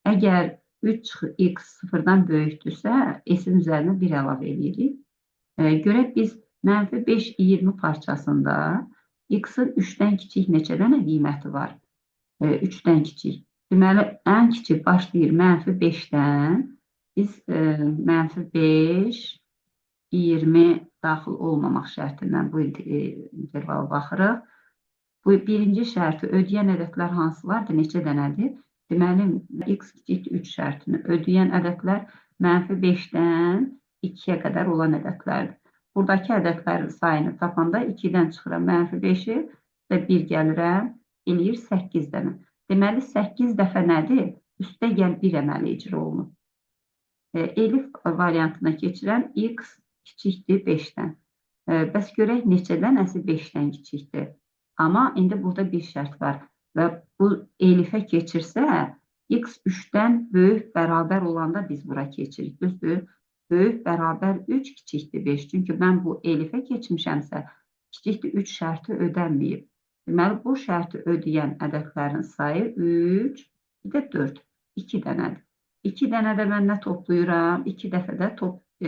Əgər 3x 0-dan böyükdürsə, S-in üzərinə 1 əlavə edirik. Görək biz -5, 20 parçasında X-ın 3-dən kiçik neçə dənə qiyməti var? 3-dən kiçik. Deməli, ən kiçik başlayır -5-dən. Biz -5, 20 daxil olmamaq şərtindən bu intervala baxırıq. Bu birinci şərti ödəyən ədədlər hansılardır? Neçə dənədir? Deməli, x kiçikdir 3 şərtini ödəyən ədədlər -5-dən 2-yə qədər olan ədədlərdir. Buradakı ədədlərin sayını tapanda 2-dən çıxıram -5-i və 1 gəlirəm, eləyir 8 dənə. Deməli, 8 dəfə nədir? Üstə gəl 1 əməli icra olunur. Elif variantına keçirəm, x kiçikdir 5-dən. Bəs görək neçə dənəsi 5-dən kiçikdir? Amma indi burada bir şərt var və bu elifə keçirsə, x 3-dən böyük bərabər olanda biz bura keçirik. Düzdür? Böyük bərabər 3, kiçikdir 5. Çünki mən bu elifə keçmişəmsə, kiçikdir 3 şərti ödənməyib. Deməli, bu şərti ödəyən ədədlərin sayı 3, bir də 4, 2 dənədir. 2 dənə də mən nə toplayıram? 2 dəfə də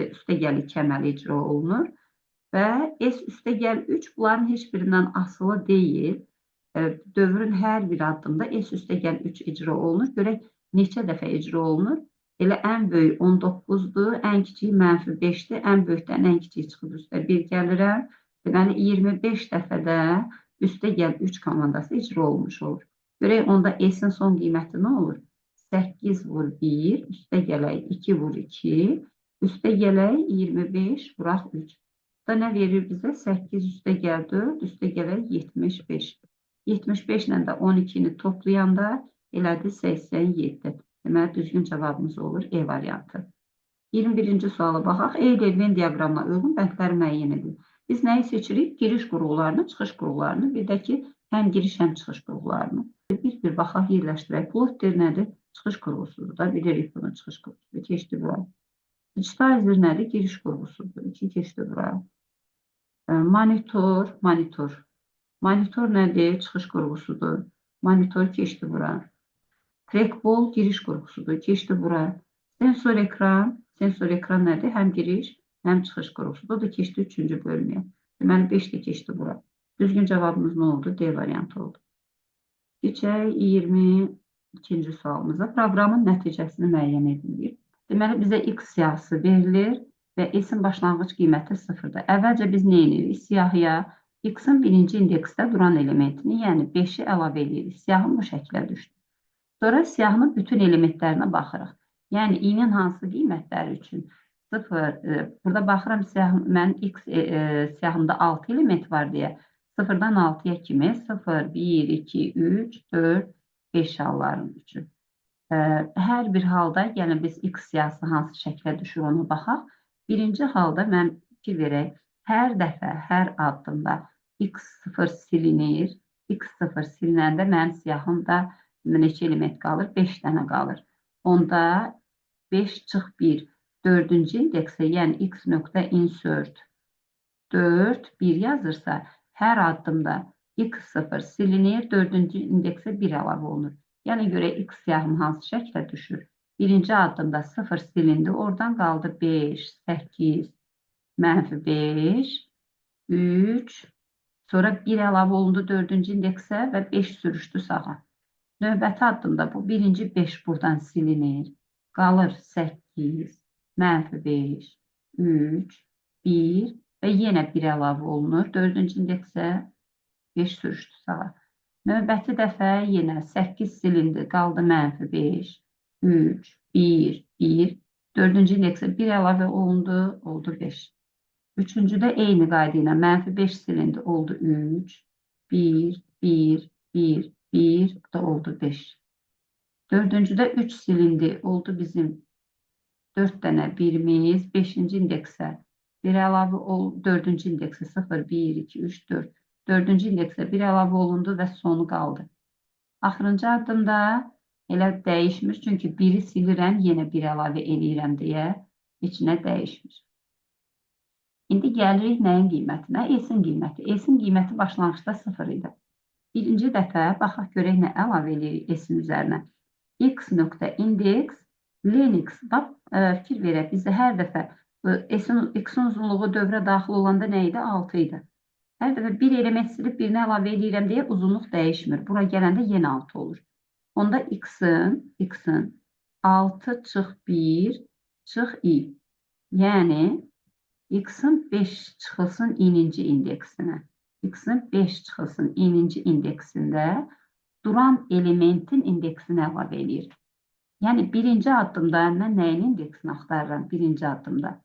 üstəgəl 2 əməli icra olunur. Və S üstəgəl 3 bunların heç birindən asılı deyil. Dövrün hər bir addımda S üstəgəl 3 icra olunur. Görək neçə dəfə icra olunur? Elə ən böyük 19-dur, ən kiçik -5-dir. Ən böyükdən ən kiçik çıxıb üstə 1 gəlirəm. Deməli 25 dəfədə üstəgəl 3 komandası icra olmuş olur. Görək onda S-in son qiyməti nə olur? 8 vur 1, üstəgələk 2 vur 2, üstəgələk 25 vuraq 3. Da nə verir bizə? 8 üstəgəl 4, üstəgələk 75. 75 ilə də 12-ni toplayanda elədi 87. Deməli, düzgün cavabımız olur E variantı. 21-ci suala baxaq. Eyni diaqramına uyğun bəndləri müəyyən edin. Biz nəyi seçirik? Giriş qurğularını, çıxış qurğularını, bir də ki, həm giriş, həm çıxış qurğularını. Bir baxaq, yerləşdirək. Plotter nədir? Çıxış qurğusudur da. Bilirik bunu çıxış qurğusudur. Keçdi bura. Digitizer nədir? Giriş qurğusudur. 2 keçdi bura. Monitor, monitor. Monitor nədir? Çıxış qurğusudur. Monitor keçdi bura. Trackball giriş qurğusudur. Keçdi bura. Sensor ekran nədir? Həm giriş, həm çıxış qurğusudur. O da keçdi 3-cü bölməyə. Deməli 5 də keçdi bura. Düzgün cavabımız nə oldu? D variantı oldu. Keçək 22-ci sualımıza. Proqramın nəticəsini müəyyən edilir. Deməli bizə X siyahısı verilir və S-in başlanğıc qiyməti 0-dır. Əvvəlcə biz nə edirik? Siyahıya X-in birinci indeksdə duran elementini, yəni 5-i əlavə edirik. Siyahım bu şəklə düşdü. Sonra siyahının bütün elementlərinə baxırıq. Yəni, i-nin hansı qiymətləri üçün? 0, burada baxıram, mən X siyahımda 6 element var deyə. 0-dan 6-ya kimi 0, 1, 2, 3, 4, 5 halların üçün. Hər bir halda, yəni biz X siyahısı hansı şəklə düşür ona baxaq. Birinci halda mən fikir verək, hər dəfə, hər addımda X0 silinir. X0 silinəndə mənim siyahımda neçə element qalır? 5 dənə qalır. Onda 5 çıx 1, 4-cü indeksə, yəni x.insert 4, 1 yazırsa, hər addımda x0 silinir, 4-cü indeksə 1 əlavə olunur. Yəni, görək x siyahım hansı şəklə düşür? Birinci addımda 0 silindi, oradan qaldı 5, 8, -5, 3, sonra 1 əlavə olundu 4-cü indeksə və 5 sürüşdü sağa. Növbəti addımda bu birinci 5 buradan silinir. Qalır 8, -5, 3, 1 və yenə 1 əlavə olunur. 4-cü indeksə 5 sürüşdü sağa. Növbəti dəfə yenə 8 silindi. Qaldı -5, 3, 1, 1. 4-cü indeksə 1 əlavə olundu. Oldu 5. Üçüncüdə eyni qayda ilə -5 silindi. Oldu 3, 1, 1, 1. 1 da oldu 5. Dördüncüdə 3 silindi. Oldu bizim 4 dənə 1'imiz. 5-ci indeksə 1 əlavə oldu. 4-cü indeksə 0, 1, 2, 3, 4. 4-cü indeksə 1 əlavə olundu və sonu qaldı. Axırıncı addımda elə dəyişmir. Çünki 1'i silirəm, yenə 1 əlavə eləyirəm deyə heç nə dəyişmir. İndi gəlirik nəyin qiymətinə? S-in qiyməti. S-in qiyməti başlanğıçda 0 idi. Birinci dəfə baxaq görək nə əlavə edirik S-in üzərinə. X.index Linux. Bax, fikir verək, bizdə hər dəfə X-in uzunluğu dövrə daxil olanda nə idi? 6 idi. Hər dəfə bir element silib birini əlavə edirəm deyə uzunluq dəyişmir. Bura gələndə yenə 6 olur. Onda X-in 6 çıx 1 çıx i. Yəni, X-in 5 çıxılsın i-ninci indeksinə. X-in 5 çıxılsın i-ninci indeksində duran elementin indeksini əlavə edir. Yəni, birinci addımda mən nəyin indeksini axtarıram? Birinci addımda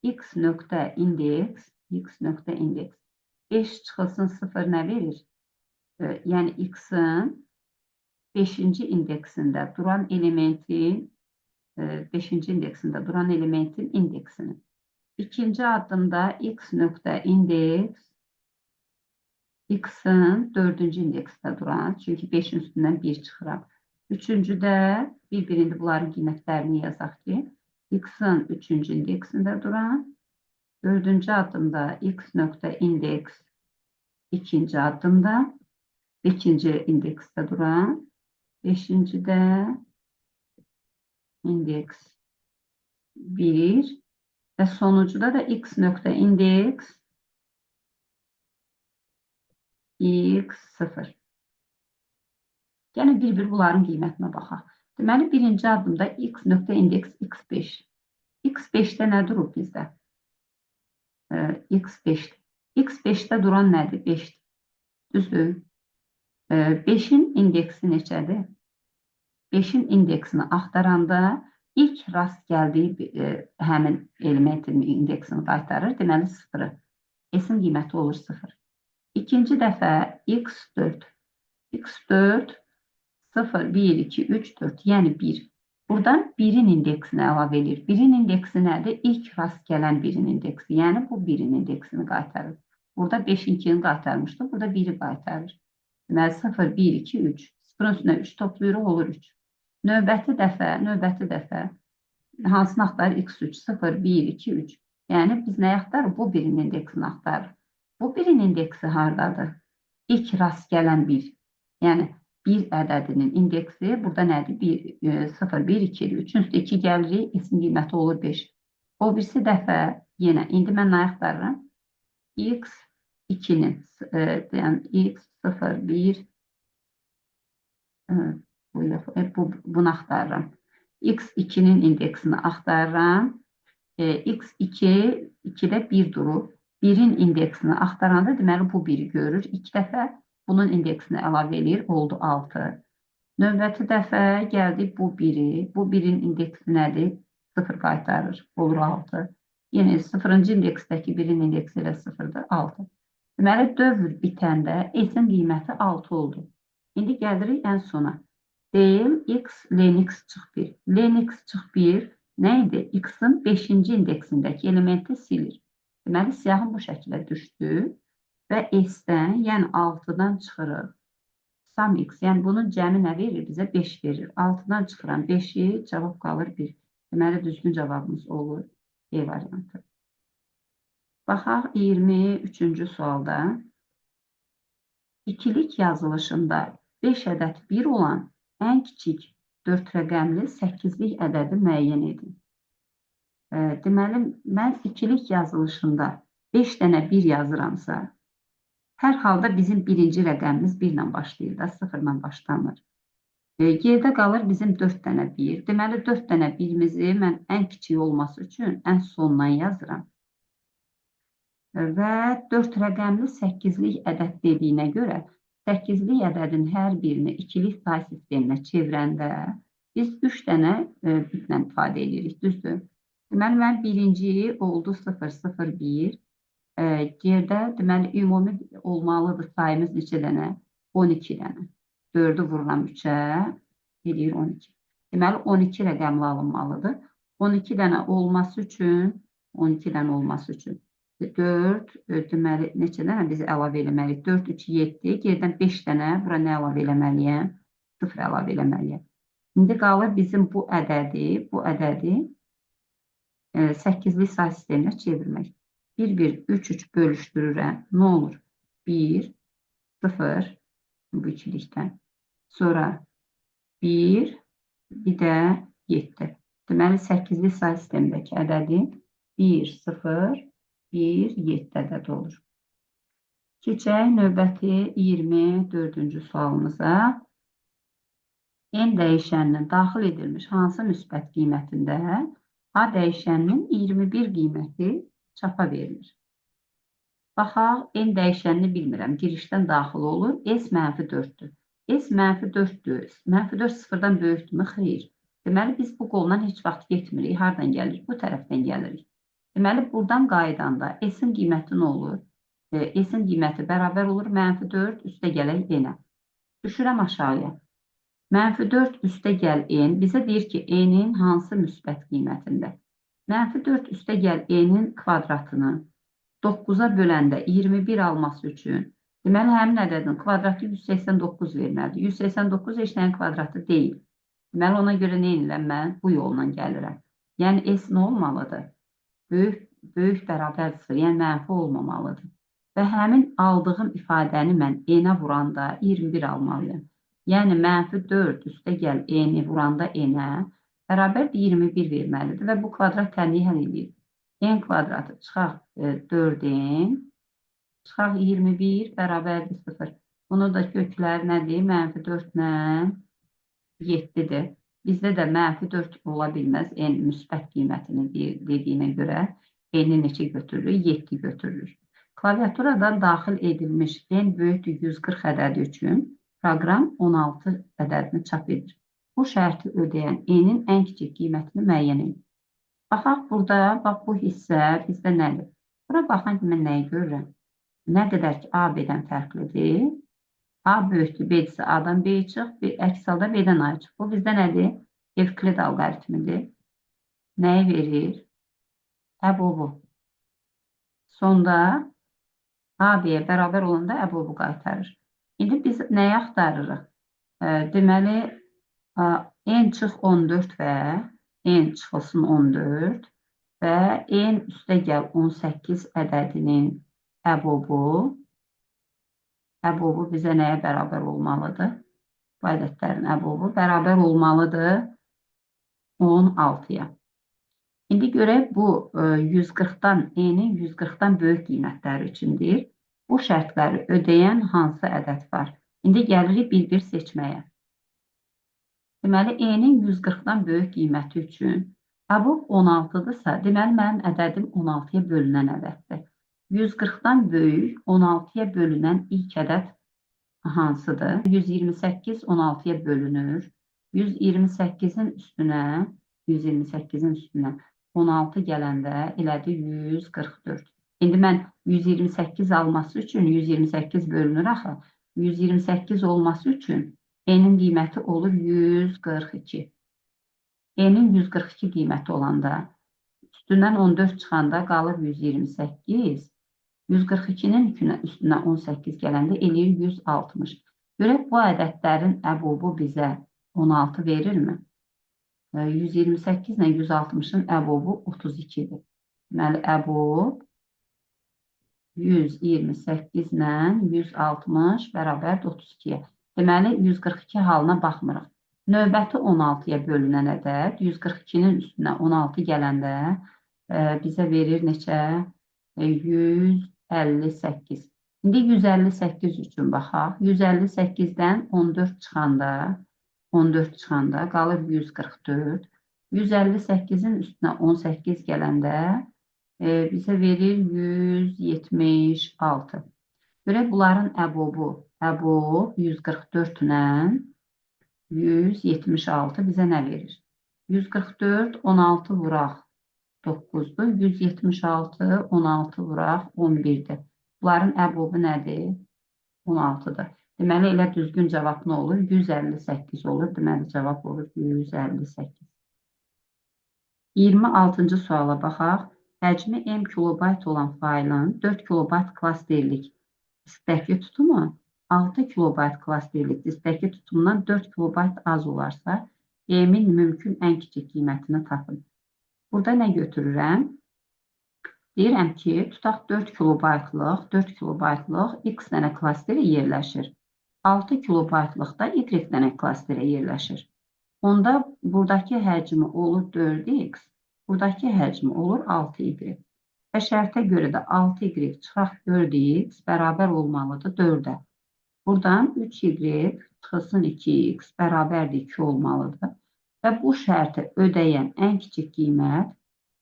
x.index 5 çıxılsın 0 nə verir? Yəni, X-in 5-ci indeksində duran elementin 5-ci indeksində duran elementin indeksini. İkinci addımda x.index X-in 4-cü indeksdə duran, çünki 5-in üstündən 1 çıxıram. Üçüncüdə bir-birində bunların qiymətlərini yazaq ki, X-in 3-cü indeksində duran, 4-cü addımda x.index ikinci addımda, 2-ci indeksdə duran, 5-cidə indeks 1 və sonucuda da x nöqtə indeks x 0. Yəni bir-bir bunların qiymətinə baxaq. Deməli, birinci addımda x nöqtə indeks x5. x5-də nə durub bizdə? x5. x5-də duran nədir? 5-dir. Düzdür. 5-in indeksi neçədir? 5-in indeksini axtaranda ilk rast gəldiyi həmin elementin indeksini qaytarır. Deməli, 0-ı. S-in qiyməti olur 0. İkinci dəfə x4. x4 0, 1, 2, 3, 4, yəni 1. Buradan 1-in indeksini əlavə edir. 1-in indeksi nədir? İlk rast gələn 1-in indeksi. Yəni bu 1-in indeksini qaytarır. Burada 5-in 2-ni qaytarmışdı. Burada 1-i qaytarır. Deməli 0, 1, 2, 3. 0-ın üstünə 3 toplayırıq, olur 3. Növbəti dəfə hansını axtarır? x3, 0, 1, 2, 3. Yəni biz nəyi axtarırıq? Bu 1-in indeksini axtarırıq. Bu 1-in indeksi haradadır? İlk rast gələn 1. Yəni 1 ədədinin indeksi burada nədir? 0, 1, 2 idi. 3-ün üstə 2 gəlirik, S-in qiyməti olur 5. O birisi dəfə yenə, indi mən nə axtarıram? x2-nin, yəni x0, 1, bunu axtarıram. x2-nin indeksini axtarıram. x2, 2-də 1 durur. 1-in indeksini axtaranda deməli bu 1-i görür. 2 dəfə bunun indeksini əlavə edir, oldu 6. Növbəti dəfə gəldik bu 1-i. Bu 1-in indeksi nədir? 0 qaytarır, olur 6. Yəni 0-cı indeksdəki 1-in indeksi ilə 0-dır, 6. Deməli, dövr bitəndə S-in qiyməti 6 oldu. İndi gəlirik ən sona. Del x len x çıx 1. Len x çıx 1 nə idi? X-in 5-ci indeksindəki elementi silir. Deməli, siyahım bu şəkildə düşdü və S-dən, yəni 6-dan çıxırıq. Sum x, yəni bunun cəmi nə verir? Bizə 5 verir. 6-dan çıxıram 5-i, cavab qalır 1. Deməli, düzgün cavabımız olur E variantı. Baxaq 23-cü sualda. İkilik yazılışında 5 ədəd 1 olan ən kiçik 4 rəqəmli 8-lik ədədi müəyyən edin. Deməli, mən ikilik yazılışında 5 dənə 1 yazıramsa, hər halda bizim birinci rəqəmimiz 1 ilə başlayır da, 0 ilə başlamır. Yerdə qalır bizim 4 dənə 1. Deməli, 4 dənə 1-imizi mən ən kiçik olması üçün ən sondan yazıram. Və 4 rəqəmli 8-lik ədəd dediyinə görə, 8-lik ədədin hər birini ikilik say sisteminə çevirəndə biz 3 dənə bitlə ifadə edirik, düzdür? Deməli, mən birinci oldu 0, 0, 1. Yerdə, deməli, ümumi olmalıdır sayımız neçə dənə? 12 dənə. 4-ü vururam 3-ə, edir 12. Deməli, 12 rəqəmli alınmalıdır. 12 dənə olması üçün, 4, deməli, neçə dənə biz əlavə eləməliyik? 4, 3, 7, gerdən 5 dənə, bura nə əlavə eləməliyəm? 0 əlavə eləməliyəm. İndi qalır bizim bu ədədi 8-lik say sisteminə çevirmək. 1, 1, 3, 3 bölüşdürürəm. Nə olur? 1, 0, bu ikilikdən. Sonra 1, bir də 7. Deməli, 8-lik say sistemindəki ədədi 1, 0, 1, 7 ədəd olur. Keçək növbəti 24-cü sualımıza. N dəyişəninin daxil edilmiş hansı müsbət qiymətində A dəyişəninin 21 qiyməti çapa verilir. Baxaq, N dəyişənini bilmirəm. Girişdən daxil olur. S mənfi 4-dür. S mənfi 4-dür. Mənfi 4 sıfırdan böyükdürmü? Xeyr. Deməli, biz bu qoldan heç vaxt getmirik. Hardan gəlirik? Bu tərəfdən gəlirik. Deməli, buradan qaydanda S-in qiyməti nə olur? S-in qiyməti bərabər olur. Mənfi 4 üstə gələk N-ə. Düşürəm aşağıya. Mənfi 4 üstə gəl N bizə deyir ki, N-in hansı müsbət qiymətində? Mənfi 4 üstə gəl N-in kvadratını 9-a böləndə 21 alması üçün, deməli, həmin ədədin kvadratı 189 verməlidir. 189 heç nəyin kvadratı deyil. Deməli, ona görə nə edirəm? Mən bu yolla gəlirəm. Yəni, S nə olmalıdır? Böyük bərabər 0, yəni mənfi olmamalıdır. Və həmin aldığım ifadəni mən N-ə vuranda 21 almalıyım. Yəni, mənfi 4 üstə gəl N-i vuranda N-ə bərabərdir 21 verməlidir və bu kvadrat tənliyi həll edir. N kvadratı çıxaq 4n, çıxaq 21 bərabərdir 0. Bunu da köklər nədir? -4 ilə 7-dir. Bizdə də -4 ola bilməz. N müsbət qiymətini dediyinə görə N-i neçə götürülür? 7 götürülür. Klaviaturadan daxil edilmiş N böyükdür 140 ədədi üçün proqram 16 ədədini çap edir. Bu şərti ödəyən N-in ən kiçik qiymətini müəyyən edir. Baxaq burada, bax bu hissə bizdə nədir? Bura baxan ki, mən nəyi görürəm? Nə qədər ki, A B-dən fərqlidir. A böyükdür, B isə A-dan B çıx, əks halda B-dən A çıx. Bu bizdə nədir? Evklid alqoritmidir. Nəyi verir? Əbobu. Sonda A B-yə bərabər olanda əbobu qaytarır. İndi biz nəyi axtarırıq? Deməli, N çıx 14 və N çıxılsın 14 və N üstə gəl 18 ədədinin əbobu bizə nəyə bərabər olmalıdır? Bu ədədlərin əbobu bərabər olmalıdır 16-ya. İndi görək bu 140-dan, N-in 140-dan böyük qiymətləri üçündür. Bu şərtləri ödəyən hansı ədəd var? İndi gəlirik bir-bir seçməyə. Deməli, N-in 140-dan böyük qiyməti üçün əbob 16-dırsa, deməli, mənim ədədim 16-ya bölünən ədəddir. 140-dan böyük 16-ya bölünən ilk ədəd hansıdır? 128 16-ya bölünür. 128-in üstünə 16 gələndə elədi 144. İndi mən 128 alması üçün 128 bölünür axı. 128 olması üçün N-in qiyməti olur 142. N-in 142 qiyməti olanda üstündən 14 çıxanda qalır 128. 142-nin üstünə 18 gələndə eləyir 160. Görək bu ədədlərin əbobu bizə 16 verirmi? 128 ilə 160-ın əbobu 32-dir. Deməli, əbob 128 ilə 160 bərabər 32-yə. Deməli, 142 halına baxmırıq. Növbəti 16-ya bölünən ədəd 142-nin üstünə 16 gələndə bizə verir neçə? 158. İndi 158 üçün baxaq. 158-dən 14 çıxanda qalır 144. 158-in üstünə 18 gələndə bizə verir 176. Görək bunların əbobu 144 ilə 176 bizə nə verir? 144, 16 vuraq 9-dur. 176, 16 vuraq 11-dir. Bunların əbobu nədir? 16-dır. Deməli, elə düzgün cavab nə olur? 158 olur. Deməli, cavab olur 158. 26-cı suala baxaq. Həcmi M kilobayt olan faylın 4 kilobayt klasterlik diskdəki tutumu 6 kilobayt klasterlik diskdəki tutumdan 4 kilobayt az olarsa, M-in mümkün ən kiçik qiymətini tapın. Burada nə götürürəm? Deyirəm ki, tutaq 4 kilobaytlıq X dənə klasterə yerləşir. 6 kilobaytlıqda Y dənə klasterə yerləşir. Onda buradakı həcmi olur 4X, buradakı həcmi olur 6Y. Və şərtə görə də 6Y çıxaq 4X bərabər olmalıdır 4-ə. Buradan 3Y çıxılsın 2X bərabərdir 2 olmalıdır. Və bu şərti ödəyən ən kiçik qiymət,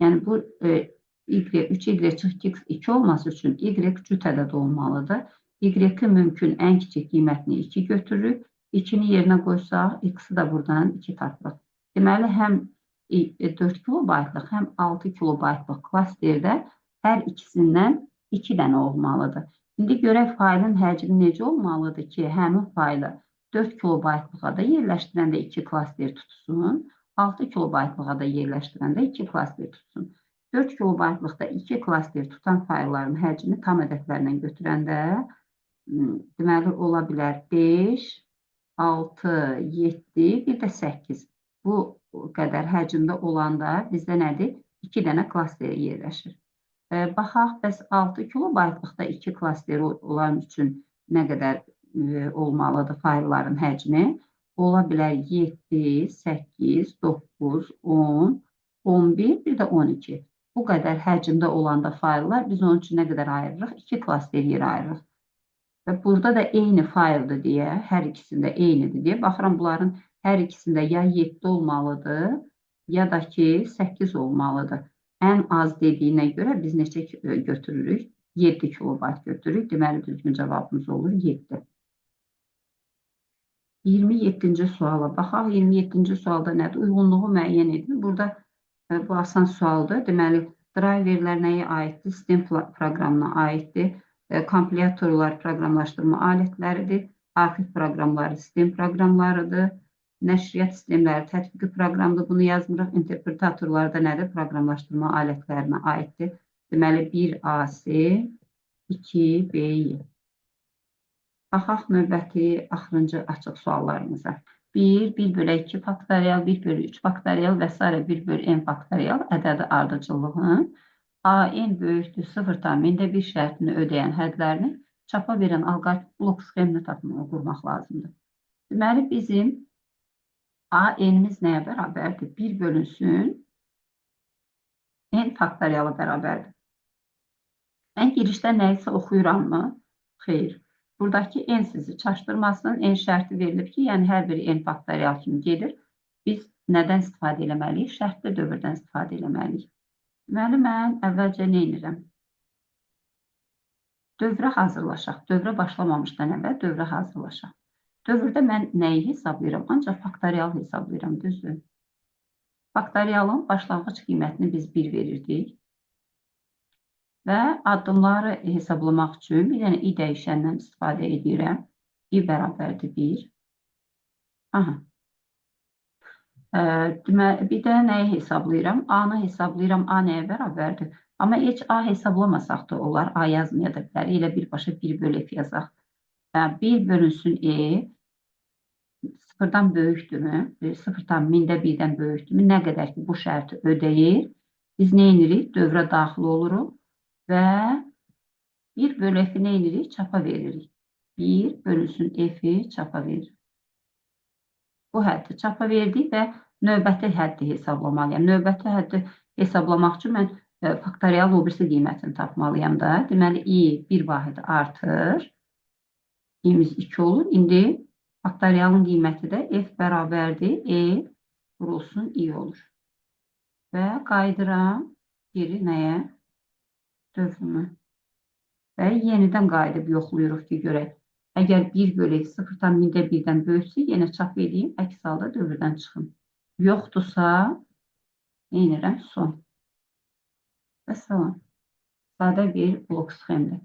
yəni bu 3Y çıx 2X 2 olması üçün Y cüt ədəd olmalıdır. Y-in mümkün ən kiçik qiymətini 2 götürürük. 2-ni yerinə qoysaq, X-i də buradan 2 tapırıq. Deməli, həm 4 kilobaytlıq, həm 6 kilobaytlıq klasterdə hər ikisindən 2 dənə olmalıdır. İndi görək faylın həcmi necə olmalıdır ki, həmin faylı 4 kilobaytlığa da yerləşdirəndə 2 klaster tutsun, 6 kilobaytlığa da yerləşdirəndə 2 klaster tutsun. 4 kilobaytlıqda 2 klaster tutan faylların həcmi tam ədədlərlə götürəndə deməli ola bilər 5, 6, 7, bir də 8. Bu qədər həcmdə olanda bizdə nədir? 2 dənə klasterə yerləşir. Baxaq, bəs 6 kilobaytlıqda 2 klasteri olan üçün nə qədər olmalıdır faylların həcmi? ola bilər 7, 8, 9, 10, 11, bir də 12. Bu qədər həcmdə olanda fayllar biz onun üçün nə qədər ayırırıq? 2 klaster yer ayırırıq. Və burada da eyni fayldır deyə, hər ikisində eynidir deyə, baxıram bunların hər ikisində ya 7 olmalıdır, ya da ki 8 olmalıdır. Ən az dediyinə görə biz neçə götürürük? 7 kilobayt götürürük. Deməli, düzgün cavabımız olur 7. 27-ci suala baxaq. 27-ci sualda nədir? Uyğunluğu müəyyən edin. Burada bu asan sualdır. Deməli, driverlər nəyə aiddir? Sistem proqramına aiddir. Kompilyatorlar proqramlaşdırma alətləridir. Arxiv proqramları sistem proqramlarıdır. Nəşriyyat sistemləri tətbiqi proqramdır. Bunu yazmırıq. İnterpretatorlar da nədir? Proqramlaşdırma alətlərinə aiddir. Deməli, 1AC, 2B. Baxaq növbəti axırıncı açıq suallarımıza. 1, 1 bölü 2 faktorial, 1 bölü 3 faktorial və s. 1 bölü n faktorial ədədi ardıcıllığın AN böyükdür 0,1 şərtini ödəyən hədlərini çapa verən alqoritm blok sxemini qurmaq lazımdır. Deməli, bizim AN-imiz nəyə bərabərdir? 1 bölünsün n faktorialı bərabərdir. Mən girişdə nəyisə oxuyuram mı? Xeyr. Buradakı n sizi çaşdırmasın. N şərti verilib ki, yəni hər biri n faktorial kimi gedir. Biz nədən istifadə eləməliyik? Şərtli dövrdən istifadə eləməliyik. Deməli, mən əvvəlcə nə edirəm? Dövrə hazırlaşaq. Dövrə başlamamışdan əvvəl dövrə hazırlaşaq. Dövrdə mən nəyi hesablayıram? Ancaq faktorial hesablayıram, düzdür. Faktorialın başlanğıc qiymətini biz 1 verirdik. Və addımları hesablamaq üçün bir dənə i dəyişəndən istifadə edirəm. i bərabərdir 1. Aha. Bir də nəyi hesablayıram? A-nı hesablayıram. A nəyə bərabərdir? Amma heç A hesablamasaq da olar. A yazmaya da bilər. Elə birbaşa 1 bölü F yazaq. 1 bölünsün E 0-dan böyükdürmü? 0-dan mində 1-dən böyükdürmü? Nə qədər ki bu şərti ödəyir. Biz nə edirik? Dövrə daxil oluruq. Və 1 bölü F-i nə edirik? Çapa veririk. 1 bölünsün F-i çapa veririk. Bu həddi çapa verdik və növbəti həddi hesablamalıyam. Növbəti həddi hesablamaq üçün mən faktorial o birisi qiymətini tapmalıyam da. Deməli, i 1 vahidi artır. i-miz 2 olur. İndi faktorialın qiyməti də f bərabərdir. E vurulsun i olur. Və qayıdıram geri nəyə? Dövrümü. Və yenidən qayıdıb yoxlayırıq ki, görək. Əgər 1 bölü 0-dan mində 1-dən böyüksə, yenə çap edeyim, əks halda dövrdən çıxın. Yoxdursa, eynirəm son. Və salam. Sadə bir blok sxemdir.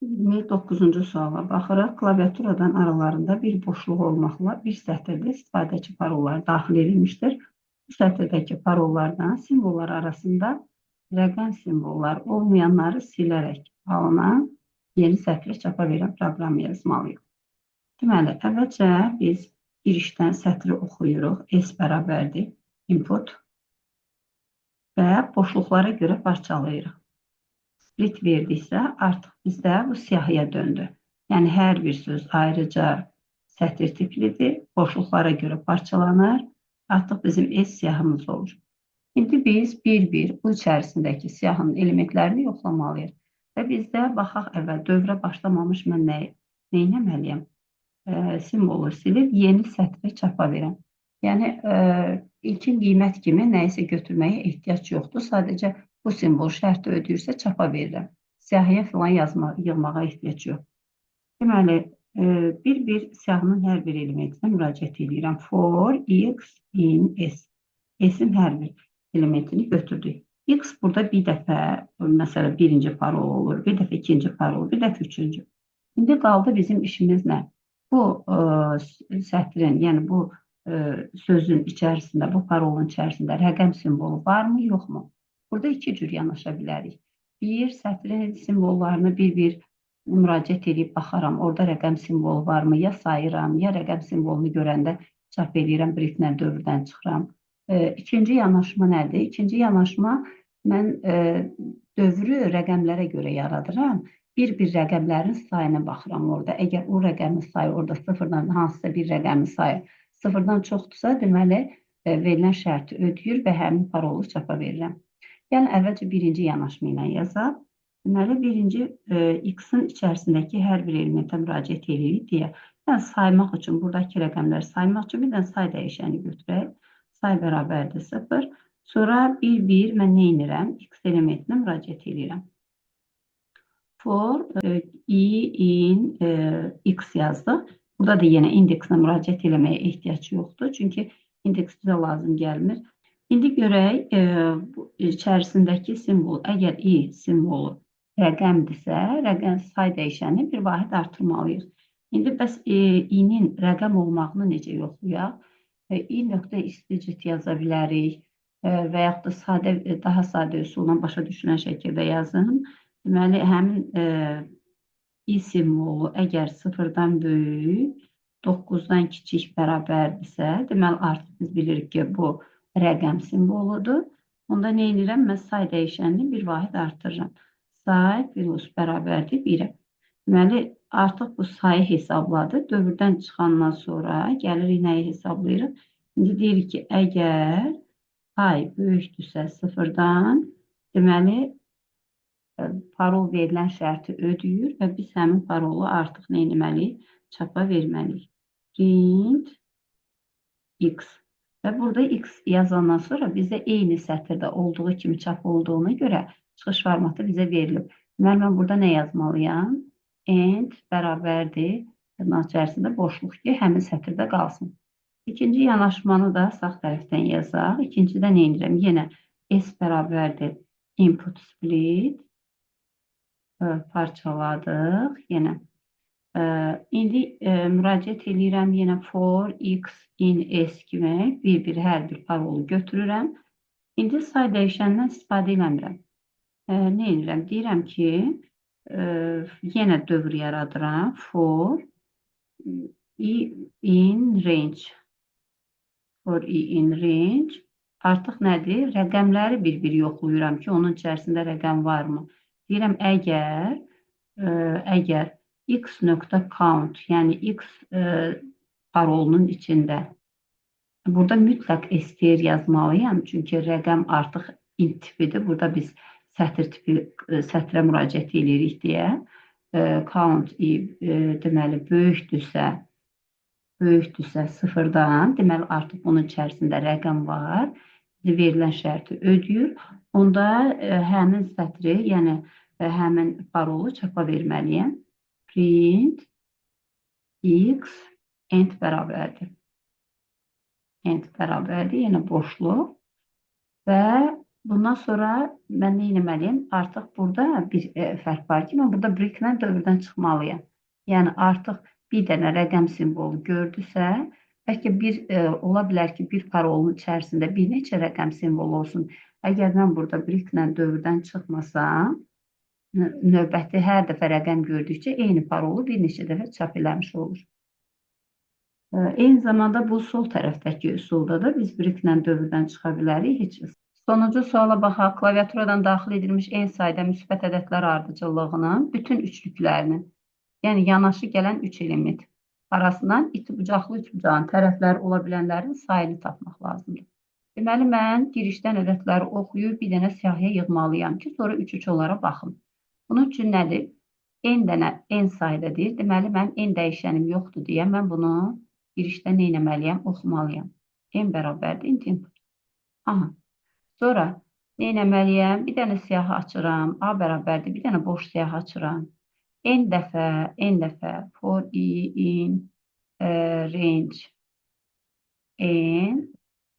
9-cu suala baxırıq. Klaviaturadan aralarında bir boşluq olmaqla bir sətirdə istifadəçi parollar daxil edilmişdir. Bu sətirdəki parollardan simvollar arasında rəqəm simvollar olmayanları silərək alınan yeni sətrə çapa verən proqram yazmalıyıq. Deməli, əvvəlcə biz girişdən sətri oxuyuruq. S bərabərdir input və boşluqlara görə parçalayırıq. Split verdiksə, artıq bizdə bu siyahıya döndü. Yəni, hər bir söz ayrıca sətir tiplidir, boşluqlara görə parçalanır. Artıq bizim S siyahımız olur. İndi biz bir-bir bu içərisindəki siyahının elementlərini yoxlamalıyıq. Və bizdə baxaq əvvəl dövrə başlamamış mən nə etməliyəm? Simvolu silib yeni sətrə çapa verəm. Yəni, ilkin qiymət kimi nəyisə götürməyə ehtiyac yoxdur. Sadəcə bu simvol şərti ödəyirsə çapa verirəm. Siyahıya filan yığmağa ehtiyac yox. Deməli, bir-bir siyahının hər bir elementinə müraciət edirəm. For x in S. S-in hər bir elementini götürdük. X burada bir dəfə, məsələn, birinci parol olur, bir dəfə ikinci parol, bir dəfə üçüncü. İndi qaldı bizim işimiz nə? Bu sətrin, yəni bu sözün içərisində, bu parolun içərisində rəqəm simvolu varmı, yoxmu? Burada iki cür yanaşa bilərik. Bir, sətrin simvollarını bir-bir müraciət edib baxaram, orada rəqəm simvolu varmı, ya sayıram, ya rəqəm simvolunu görəndə çap edirəm, brieflə dövrdən çıxıram. İkinci yanaşma nədir? İkinci yanaşma mən dövrü rəqəmlərə görə yaradıram. bir rəqəmlərin sayına baxıram orada. Əgər o rəqəmin sayı orada sıfırdan hansısa bir rəqəmin sayı sıfırdan çoxdursa, deməli verilən şərti ödəyir və həmin parolu çapa verirəm. Yəni əvvəlcə birinci yanaşma ilə yazaq. Deməli birinci x-in içərisindəki hər bir elementə müraciət edirik deyə. Yəni saymaq üçün, buradakı rəqəmləri saymaq üçün bir dənə say dəyişəni götürək. Say bərabərdir 0. Sonra 1, mən nə edirəm? X elementinə müraciət edirəm. For i in x yazdıq. Burada da yenə indeksinə müraciət eləməyə ehtiyac yoxdur. Çünki indeks bizə lazım gəlmir. İndi görək, bu içərisindəki simvol, əgər i simvolu rəqəmdirsə, rəqəm say dəyişəni bir vahid artırmalıyıq. İndi bəs i-nin rəqəm olmağını necə yoxlayaq? i.istigit yaza bilərik və yaxud da daha sadə üsulla başa düşülən şəkildə yazın. Deməli, həmin i simvolu əgər 0-dan böyük, 9-dan kiçik bərabərdirsə, deməli, artıq biz bilirik ki, bu rəqəm simvoludur. Onda nə edirəm? Mən say dəyişənini bir vahid artırıram. Say plus bərabərdir 1-ə. Deməli, artıq bu sayı hesabladı. Dövrdən çıxandan sonra gəlirik nəyi hesablayırıq? İndi deyirik ki, əgər ay böyükdürsə 0-dan, deməli, parol verilən şərti ödəyir və biz həmin parolu artıq nə etməliyik? Çapa verməliyik. Print x. Və burada x yazandan sonra bizə eyni sətirdə olduğu kimi çap olduğuna görə çıxış formatı bizə verilib. Deməli, mən burada nə yazmalıyam? End bərabərdir. Tırnaq içərisində boşluq ki, həmin sətirdə qalsın. İkinci yanaşmanı da sağ tərəfdən yazaq. İkincidə nə edirəm? Yenə s bərabərdir. Input split. Parçaladıq. Yenə. İndi müraciət edirəm yenə for x in s kimi bir hər bir parolu götürürəm. İndi say dəyişəndən istifadə eləmirəm. Nə edirəm? Deyirəm ki, yenə dövr yaradıram. For i in range. For i in range. Artıq nədir? Rəqəmləri bir yoxlayıram ki, onun içərisində rəqəm varmı? Deyirəm, əgər x.count, yəni x parolunun içində burada mütləq str yazmalıyam. Çünki rəqəm artıq int tipidir. Burada biz sətr tipi, sətrə müraciət edirik deyə. Count deməli böyükdürsə 0-dan, deməli artıq bunun içərisində rəqəm var. Verilən şərti ödəyir. Onda həmin sətri, yəni həmin parolu çapa verməliyəm. Print x end bərabərdir. End bərabərdir, yenə boşluq. Və bundan sonra mən nə etməliyəm? Artıq burada bir fərq var ki, mən burada breaklə dövrdən çıxmalıyam. Yəni artıq bir dənə rəqəm simvolu gördüsə, bəlkə ola bilər ki, bir parolun içərisində bir neçə rəqəm simvolu olsun. Əgər mən burada breaklə dövrdən çıxmasam, növbəti hər dəfə rəqəm gördükcə eyni parolu bir neçə dəfə çap eləmiş olur. Eyni zamanda bu sol tərəfdəki üsulda da biz breaklə dövrdən çıxa bilərik. Sonuncu suala baxaq. Klaviaturadan daxil edilmiş en sayda müsbət ədədlər ardıcıllığının bütün üçlüklərinin, yəni yanaşı gələn 3 element arasından itibucaqlı üçbucağın tərəfləri ola bilənlərin sayını tapmaq lazımdır. Deməli, mən girişdən ədədləri oxuyub bir dənə siyahıya yığmalıyam ki, sonra 3-3 onlara baxım. Bunun üçün nədir? En saydadır. Deməli, mən en dəyişənim yoxdur deyə mən bunu girişdə nə etməliyəm? Oxumalıyam. En bərabərdir, int input. Aha. Sonra nə etməliyəm? Bir dənə siyahı açıram. A bərabərdir. Bir dənə boş siyahı açıram. En dəfə for i in range en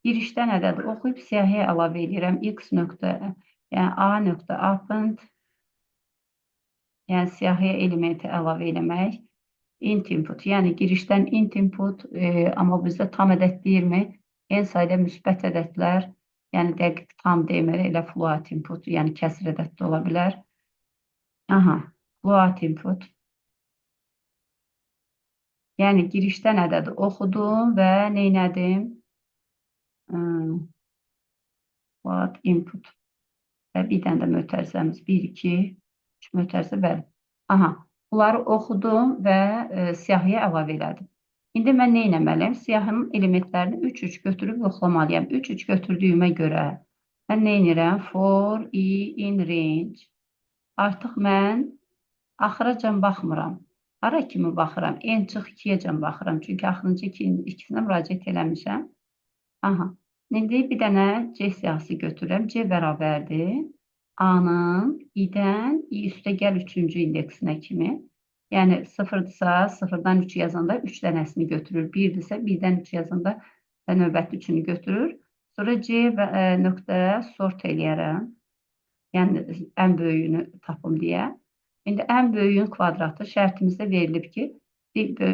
girişdən ədədi oxuyub siyahıya əlavə edirəm. X nöqtə, yəni A nöqtə append, yəni siyahıya elementi əlavə eləmək. Int input, yəni girişdən int input, amma bizdə tam ədəd deyirmi? En sayda müsbət ədədlər, yəni dəqiq tam demir, elə float input, yəni kəsr ədəd də ola bilər. Aha, float input. Yəni girişdən ədədi oxudum və nə etdim? Float input. Və bir dənə də mötərizəmiz 1, 2, 3 mötərizə bəli. Aha, bunları oxudum və siyahıya əlavə elədim. İndi mən nə etməliyəm? Siyahının elementlərini 3-3 götürüb yoxlamalıyam. 3-3 götürdüyümə görə mən nə edirəm? For I in range. Artıq mən axıracan baxmıram. Hara kimi baxıram? En çıx 2-yəcən baxıram. Çünki axırıncı ikisinə müraciət eləmişəm. Aha. İndi bir dənə C siyahısı götürürəm. C bərabərdir. A-nın i-dən i üstə gəl 3-cü indeksinə kimi. Yəni 0-dırsa 0-dan 3 yazanda 3 dənəsini götürür. 1-dirsə 1-dən 3 yazanda növbəti 3-ünü götürür. Sonra C nöqtəyə sort eləyərəm. Yəni ən böyüyünü tapım deyə. İndi ən böyüyün kvadratı şərtimizdə verilib ki,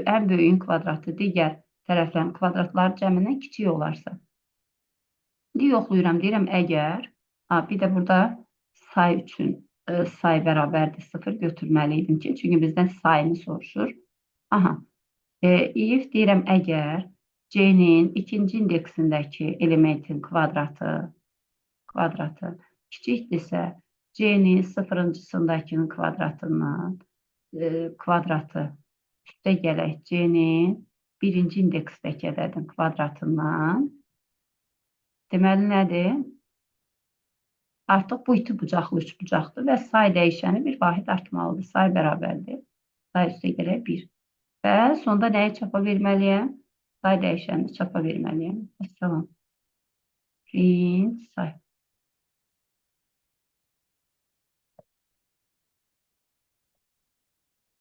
ən böyüyün kvadratı digər tərəflərin kvadratları cəmindən kiçik olarsa. İndi yoxlayıram, deyirəm əgər, bir də burada say üçün say bərabərdir 0 götürməliydim ki, çünki bizdən sayını soruşur. Aha, if deyirəm əgər C-nin ikinci indeksindəki elementin kvadratı kiçikdirsə, C-nin sıfırıncısındakının kvadratından kvadratı üstə gələk C-nin birinci indeksdəki ədədin kvadratından. Deməli nədir? Artıq bu iki bucaqlı üç bucaqdır və say dəyişəni bir vahid artmalıdır. Say bərabərdir. Say üstə gələk 1. Və sonda nəyi çapa verməliyəm? Say dəyişənini çapa verməliyəm. Əssalam. Print say.